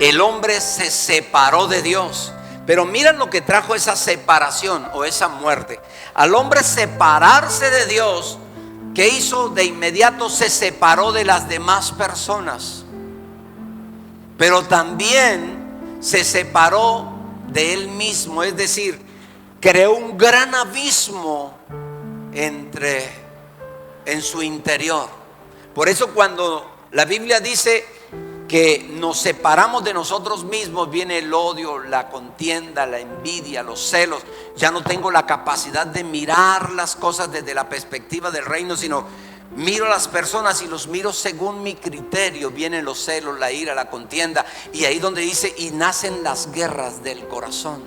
El hombre se separó de Dios. Pero miren lo que trajo esa separación o esa muerte. Al hombre separarse de Dios, ¿qué hizo? De inmediato se separó de las demás personas. Pero también se separó de él mismo. Es decir, creó un gran abismo en su interior. Por eso cuando la Biblia dice que nos separamos de nosotros mismos, viene el odio, la contienda, la envidia, los celos. Ya no tengo la capacidad de mirar las cosas desde la perspectiva del reino, sino miro a las personas y los miro según mi criterio. Vienen los celos, la ira, la contienda, y ahí donde dice, y nacen las guerras del corazón,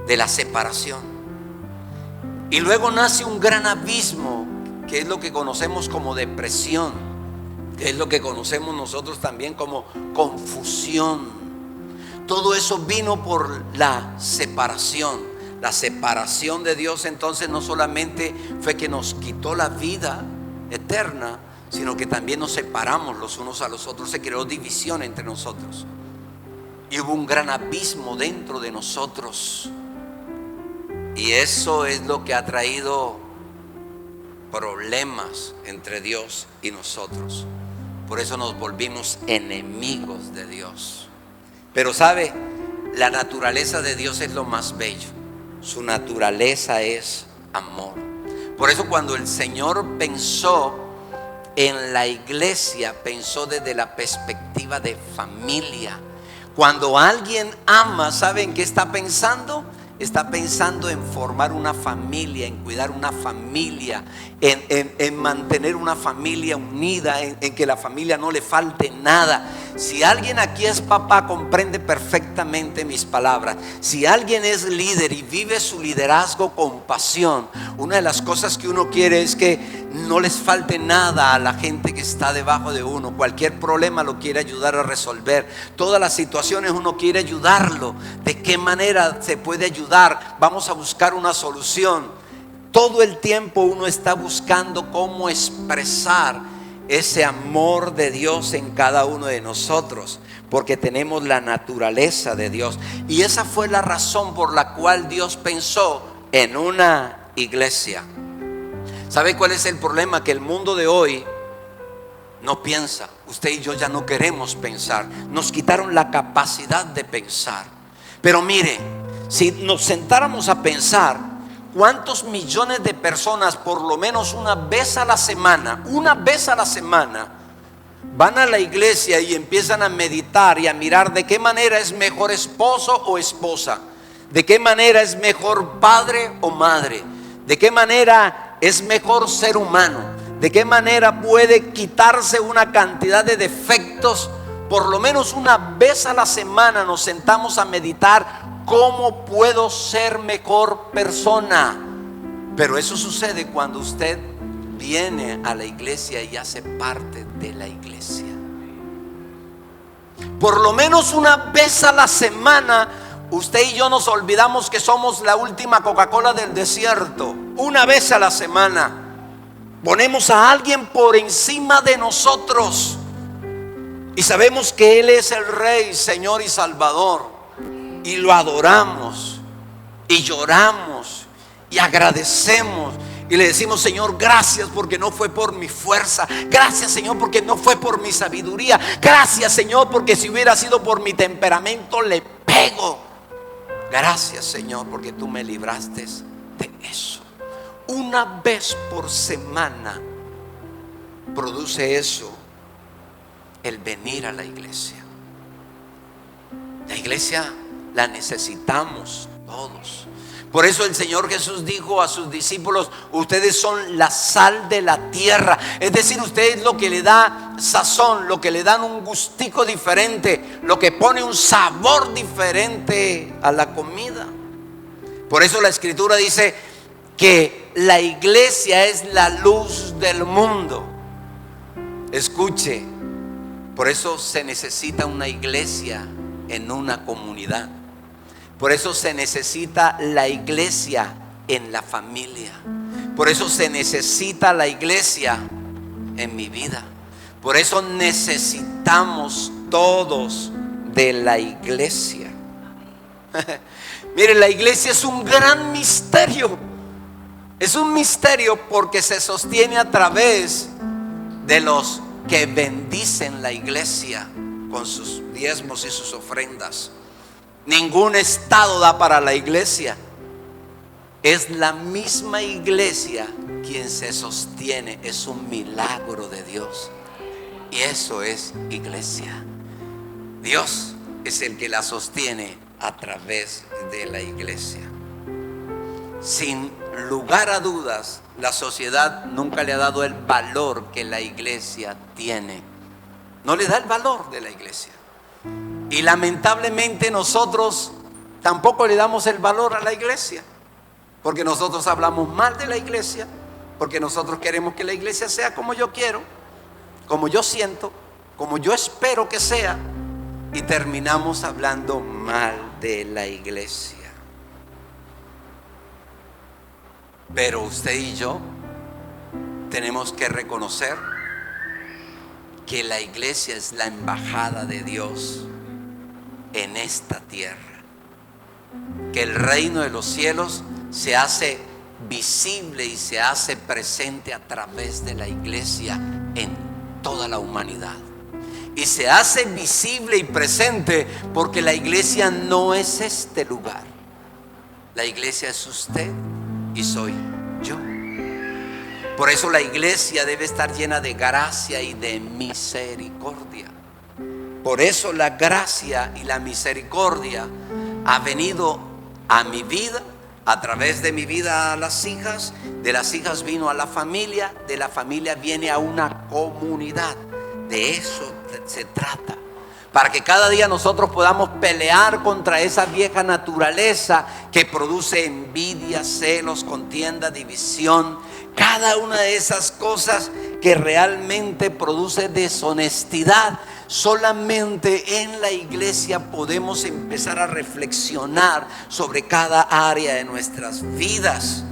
de la separación. Y luego nace un gran abismo, que es lo que conocemos como depresión, que es lo que conocemos nosotros también como confusión. Todo eso vino por la separación. La separación de Dios entonces no solamente fue que nos quitó la vida eterna, sino que también nos separamos los unos a los otros. Se creó división entre nosotros. Y hubo un gran abismo dentro de nosotros. Y eso es lo que ha traído problemas entre Dios y nosotros. Por eso nos volvimos enemigos de Dios. Pero sabe, la naturaleza de Dios es lo más bello. Su naturaleza es amor. Por eso cuando el Señor pensó en la iglesia, pensó desde la perspectiva de familia. Cuando alguien ama, ¿saben qué está pensando? Está pensando en formar una familia, en cuidar una familia, en mantener una familia unida, en que la familia no le falte nada. Si alguien aquí es papá, comprende perfectamente mis palabras. Si alguien es líder y vive su liderazgo con pasión, una de las cosas que uno quiere es que no les falte nada a la gente que está debajo de uno. Cualquier problema lo quiere ayudar a resolver. Todas las situaciones uno quiere ayudarlo. ¿De qué manera se puede ayudar? Vamos a buscar una solución. Todo el tiempo uno está buscando cómo expresar ese amor de Dios en cada uno de nosotros, porque tenemos la naturaleza de Dios. Y esa fue la razón por la cual Dios pensó en una iglesia. ¿Sabe cuál es el problema? Que el mundo de hoy no piensa. Usted y yo ya no queremos pensar. Nos quitaron la capacidad de pensar. Pero mire, si nos sentáramos a pensar, ¿cuántos millones de personas por lo menos una vez a la semana van a la iglesia y empiezan a meditar y a mirar de qué manera es mejor esposo o esposa? ¿De qué manera es mejor padre o madre? ¿De qué manera es mejor ser humano? ¿De qué manera puede quitarse una cantidad de defectos? Por lo menos una vez a la semana nos sentamos a meditar. ¿Cómo puedo ser mejor persona? Pero eso sucede cuando usted viene a la iglesia y hace parte de la iglesia. Por lo menos una vez a la semana, usted y yo nos olvidamos que somos la última Coca-Cola del desierto. Una vez a la semana ponemos a alguien por encima de nosotros y sabemos que Él es el Rey, Señor y Salvador. Y lo adoramos y lloramos y agradecemos y le decimos: Señor, gracias porque no fue por mi fuerza. Gracias, Señor, porque no fue por mi sabiduría. Gracias, Señor, porque si hubiera sido por mi temperamento le pego. Gracias, Señor, porque tú me libraste de eso. Una vez por semana produce eso el venir a la iglesia. La iglesia la necesitamos todos. Por eso el Señor Jesús dijo a sus discípulos: ustedes son la sal de la tierra. Es decir, ustedes lo que le da sazón, lo que le dan un gustico diferente, lo que pone un sabor diferente a la comida. Por eso la Escritura dice que la iglesia es la luz del mundo. Escuche, por eso se necesita una iglesia en una comunidad. Por eso se necesita la iglesia en la familia. Por eso se necesita la iglesia en mi vida. Por eso necesitamos todos de la iglesia. Mire, la iglesia es un gran misterio. Es un misterio porque se sostiene a través de los que bendicen la iglesia con sus diezmos y sus ofrendas. Ningún estado da para la iglesia. Es la misma iglesia quien se sostiene. Es un milagro de Dios. Y eso es iglesia. Dios es el que la sostiene a través de la iglesia. Sin lugar a dudas, la sociedad nunca le ha dado el valor que la iglesia tiene. No le da el valor de la iglesia. Y lamentablemente nosotros tampoco le damos el valor a la iglesia, porque nosotros hablamos mal de la iglesia, porque nosotros queremos que la iglesia sea como yo quiero, como yo siento, como yo espero que sea, y terminamos hablando mal de la iglesia. Pero usted y yo tenemos que reconocer que la iglesia es la embajada de Dios en esta tierra, que el reino de los cielos se hace visible y se hace presente a través de la iglesia en toda la humanidad. Y se hace visible y presente porque la iglesia no es este lugar. La iglesia es usted y soy yo. Por eso la iglesia debe estar llena de gracia y de misericordia. Por eso la gracia y la misericordia ha venido a mi vida, a través de mi vida a las hijas, de las hijas vino a la familia, de la familia viene a una comunidad. De eso se trata. para que cada día nosotros podamos pelear contra esa vieja naturaleza que produce envidia, celos, contienda, división, cada una de esas cosas que realmente produce deshonestidad. Solamente en la iglesia podemos empezar a reflexionar sobre cada área de nuestras vidas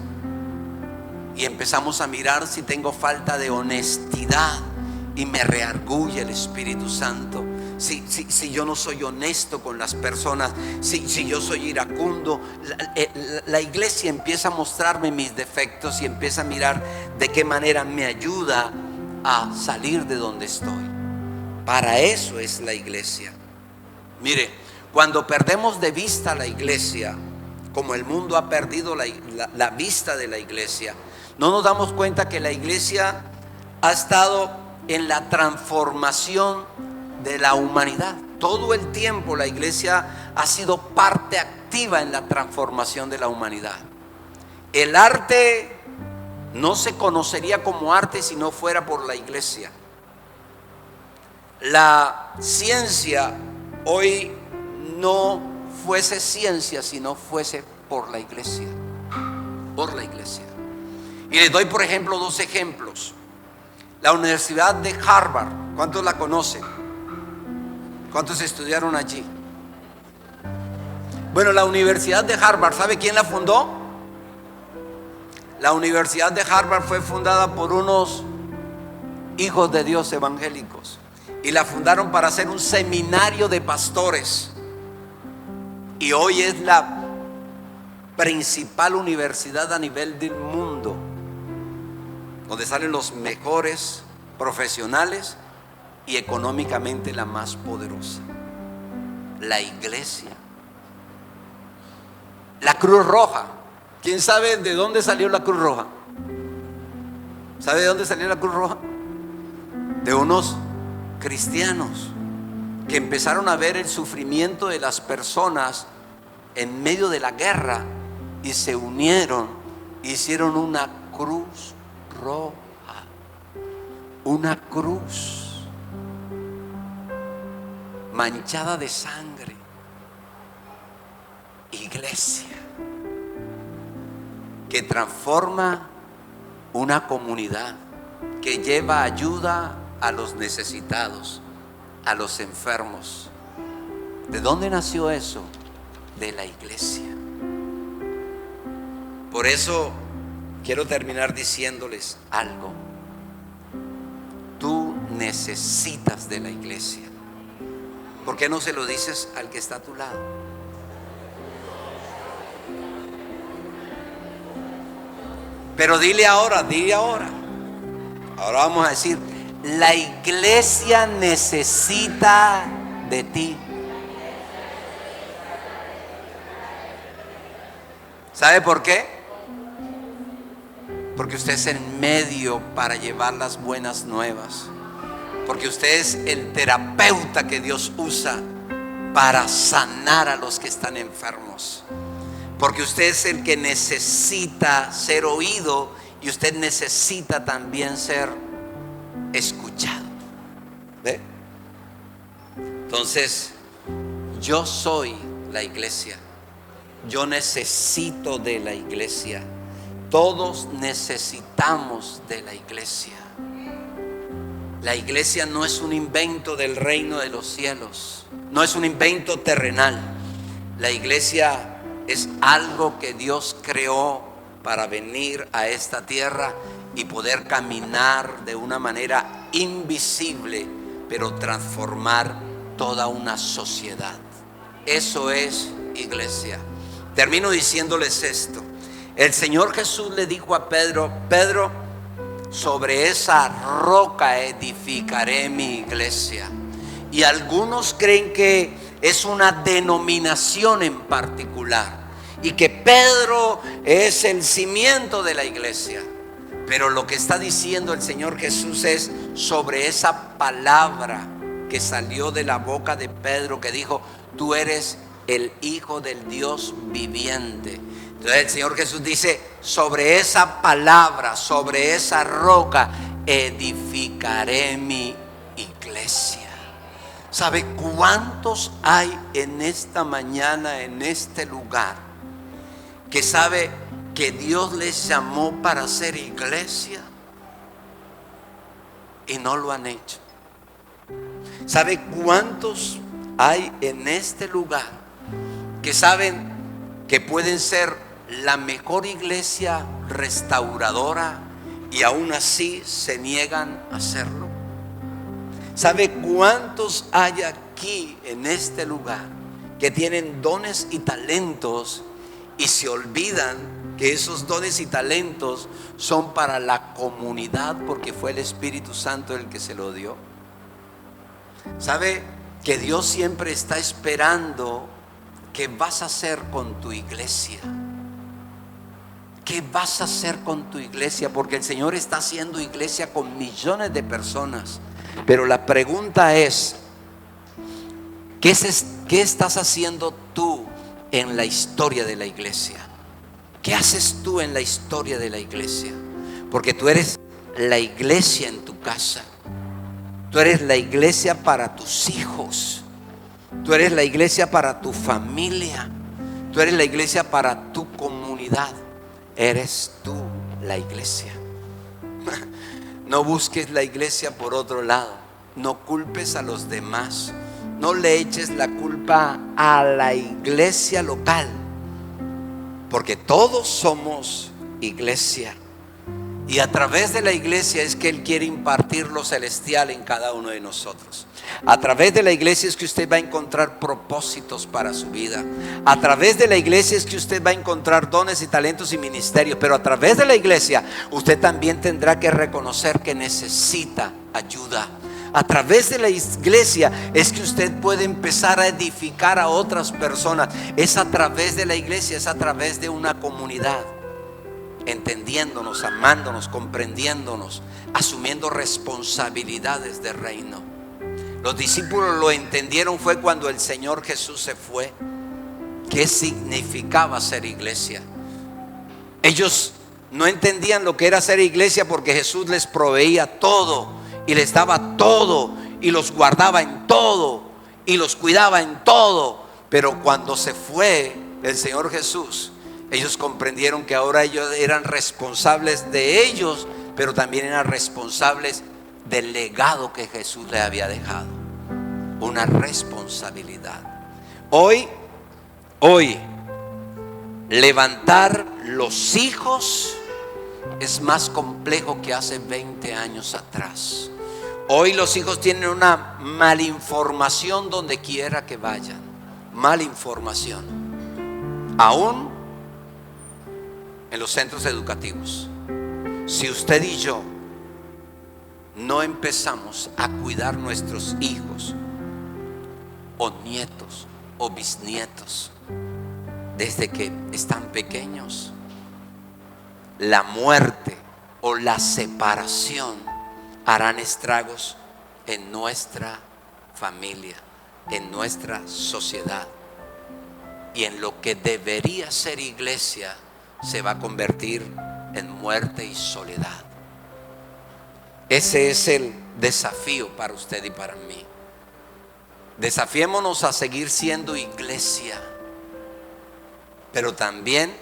y empezamos a mirar si tengo falta de honestidad y me redarguye el Espíritu Santo. Si yo no soy honesto con las personas, si yo soy iracundo, la iglesia empieza a mostrarme mis defectos y empieza a mirar de qué manera me ayuda a salir de donde estoy. Para eso es la iglesia. Mire, cuando perdemos de vista la iglesia, como el mundo ha perdido la vista de la iglesia, no nos damos cuenta que la iglesia ha estado en la transformación de la humanidad. Todo el tiempo la iglesia ha sido parte activa en la transformación de la humanidad. El arte no se conocería como arte si no fuera por la iglesia. La ciencia hoy no fuese ciencia si no fuese por la iglesia. Por la iglesia. Y les doy por ejemplo dos ejemplos. La Universidad de Harvard, ¿cuántos la conocen? ¿Cuántos estudiaron allí? Bueno, la Universidad de Harvard, ¿sabe quién la fundó? La Universidad de Harvard fue fundada por unos hijos de Dios evangélicos y la fundaron para hacer un seminario de pastores, y hoy es la principal universidad a nivel del mundo, donde salen los mejores profesionales y económicamente la más poderosa. La iglesia. La Cruz Roja. ¿Quién sabe de dónde salió la Cruz Roja? ¿Sabe de dónde salió la Cruz Roja? De unos cristianos que empezaron a ver el sufrimiento de las personas en medio de la guerra y se unieron, hicieron una cruz roja, una cruz manchada de sangre. Iglesia que transforma una comunidad, que lleva ayuda a los necesitados, a los enfermos. ¿De dónde nació eso? De la iglesia. Por eso quiero terminar diciéndoles algo. Tú necesitas de la iglesia. ¿Por qué no se lo dices al que está a tu lado? Pero dile ahora, dile ahora. Ahora vamos a decir: la iglesia necesita de ti. ¿Sabe por qué? Porque usted es el medio para llevar las buenas nuevas. Porque usted es el terapeuta que Dios usa para sanar a los que están enfermos. Porque usted es el que necesita ser oído y usted necesita también ser escuchado. ¿Ve? Entonces, yo soy la iglesia. Yo necesito de la iglesia. Todos necesitamos de la iglesia. La iglesia no es un invento del reino de los cielos. No es un invento terrenal. La iglesia es algo que Dios creó para venir a esta tierra y poder caminar de una manera invisible, pero transformar toda una sociedad. Eso es iglesia. Termino diciéndoles esto. El Señor Jesús le dijo a Pedro: Pedro, sobre esa roca edificaré mi iglesia. Y algunos creen que es una denominación en particular y que Pedro es el cimiento de la iglesia. Pero lo que está diciendo el Señor Jesús es sobre esa palabra que salió de la boca de Pedro, que dijo: tú eres el Hijo del Dios viviente. Entonces el Señor Jesús dice: sobre esa palabra, sobre esa roca edificaré mi iglesia. ¿Sabe cuántos hay en esta mañana, en este lugar, que sabe que Dios les llamó para hacer iglesia y no lo han hecho? ¿Sabe cuántos hay en este lugar que saben que pueden ser la mejor iglesia restauradora y aún así se niegan a hacerlo? ¿Sabe cuántos hay aquí en este lugar que tienen dones y talentos y se olvidan que esos dones y talentos son para la comunidad porque fue el Espíritu Santo el que se lo dio? ¿Sabe que Dios siempre está esperando qué vas a hacer con tu iglesia? ¿Qué vas a hacer con tu iglesia? Porque el Señor está haciendo iglesia con millones de personas. Pero la pregunta es, ¿qué estás haciendo tú en la historia de la iglesia? ¿Qué haces tú en la historia de la iglesia? Porque tú eres la iglesia en tu casa. Tú eres la iglesia para tus hijos. Tú eres la iglesia para tu familia. Tú eres la iglesia para tu comunidad. Eres tú la iglesia. No busques la iglesia por otro lado. No culpes a los demás. No le eches la culpa a la iglesia local, porque todos somos iglesia. Y a través de la iglesia es que Él quiere impartir lo celestial en cada uno de nosotros. A través de la iglesia es que usted va a encontrar propósitos para su vida. A través de la iglesia es que usted va a encontrar dones y talentos y ministerios. Pero a través de la iglesia usted también tendrá que reconocer que necesita ayuda. A través de la iglesia es que usted puede empezar a edificar a otras personas. Es a través de la iglesia, es a través de una comunidad, entendiéndonos, amándonos, comprendiéndonos, asumiendo responsabilidades de reino. Los discípulos lo entendieron fue cuando el Señor Jesús se fue. ¿Qué significaba ser iglesia? Ellos no entendían lo que era ser iglesia porque Jesús les proveía todo y les daba todo y los guardaba en todo y los cuidaba en todo. Pero cuando se fue el Señor Jesús, ellos comprendieron que ahora ellos eran responsables de ellos, pero también eran responsables del legado que Jesús les había dejado. Una responsabilidad. Hoy, levantar los hijos es más complejo que hace 20 años atrás. Hoy los hijos tienen una malinformación donde quiera que vayan. Malinformación. Aún en los centros educativos. Si usted y yo no empezamos a cuidar nuestros hijos o nietos o bisnietos desde que están pequeños, la muerte o la separación harán estragos en nuestra familia, en nuestra sociedad, y en lo que debería ser iglesia se va a convertir en muerte y soledad. Ese es el desafío para usted y para mí. Desafiémonos a seguir siendo iglesia, pero también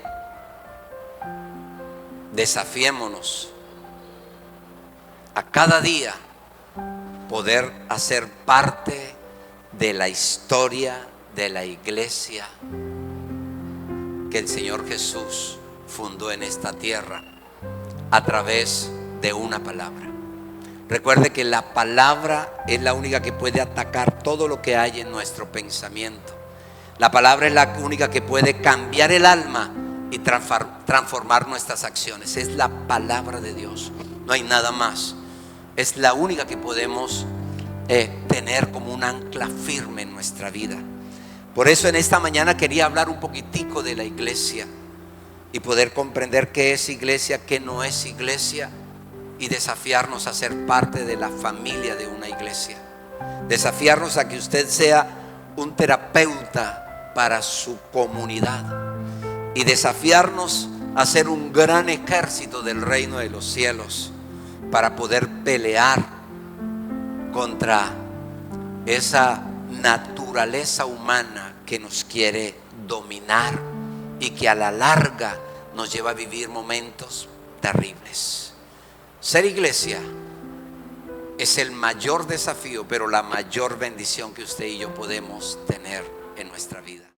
desafiémonos a cada día poder hacer parte de la historia de la iglesia que el Señor Jesús fundó en esta tierra a través de una palabra. Recuerde que la palabra es la única que puede atacar todo lo que hay en nuestro pensamiento. La palabra es la única que puede cambiar el alma y transformar nuestras acciones. Es la palabra de Dios, no hay nada más. Es la única que podemos tener como un ancla firme en nuestra vida. Por eso en esta mañana quería hablar un poquitico de la iglesia y poder comprender qué es iglesia, qué no es iglesia, y desafiarnos a ser parte de la familia de una iglesia. Desafiarnos a que usted sea un terapeuta para su comunidad y desafiarnos a ser un gran ejército del reino de los cielos para poder pelear contra esa naturaleza humana que nos quiere dominar y que a la larga nos lleva a vivir momentos terribles. Ser iglesia es el mayor desafío, pero la mayor bendición que usted y yo podemos tener en nuestra vida.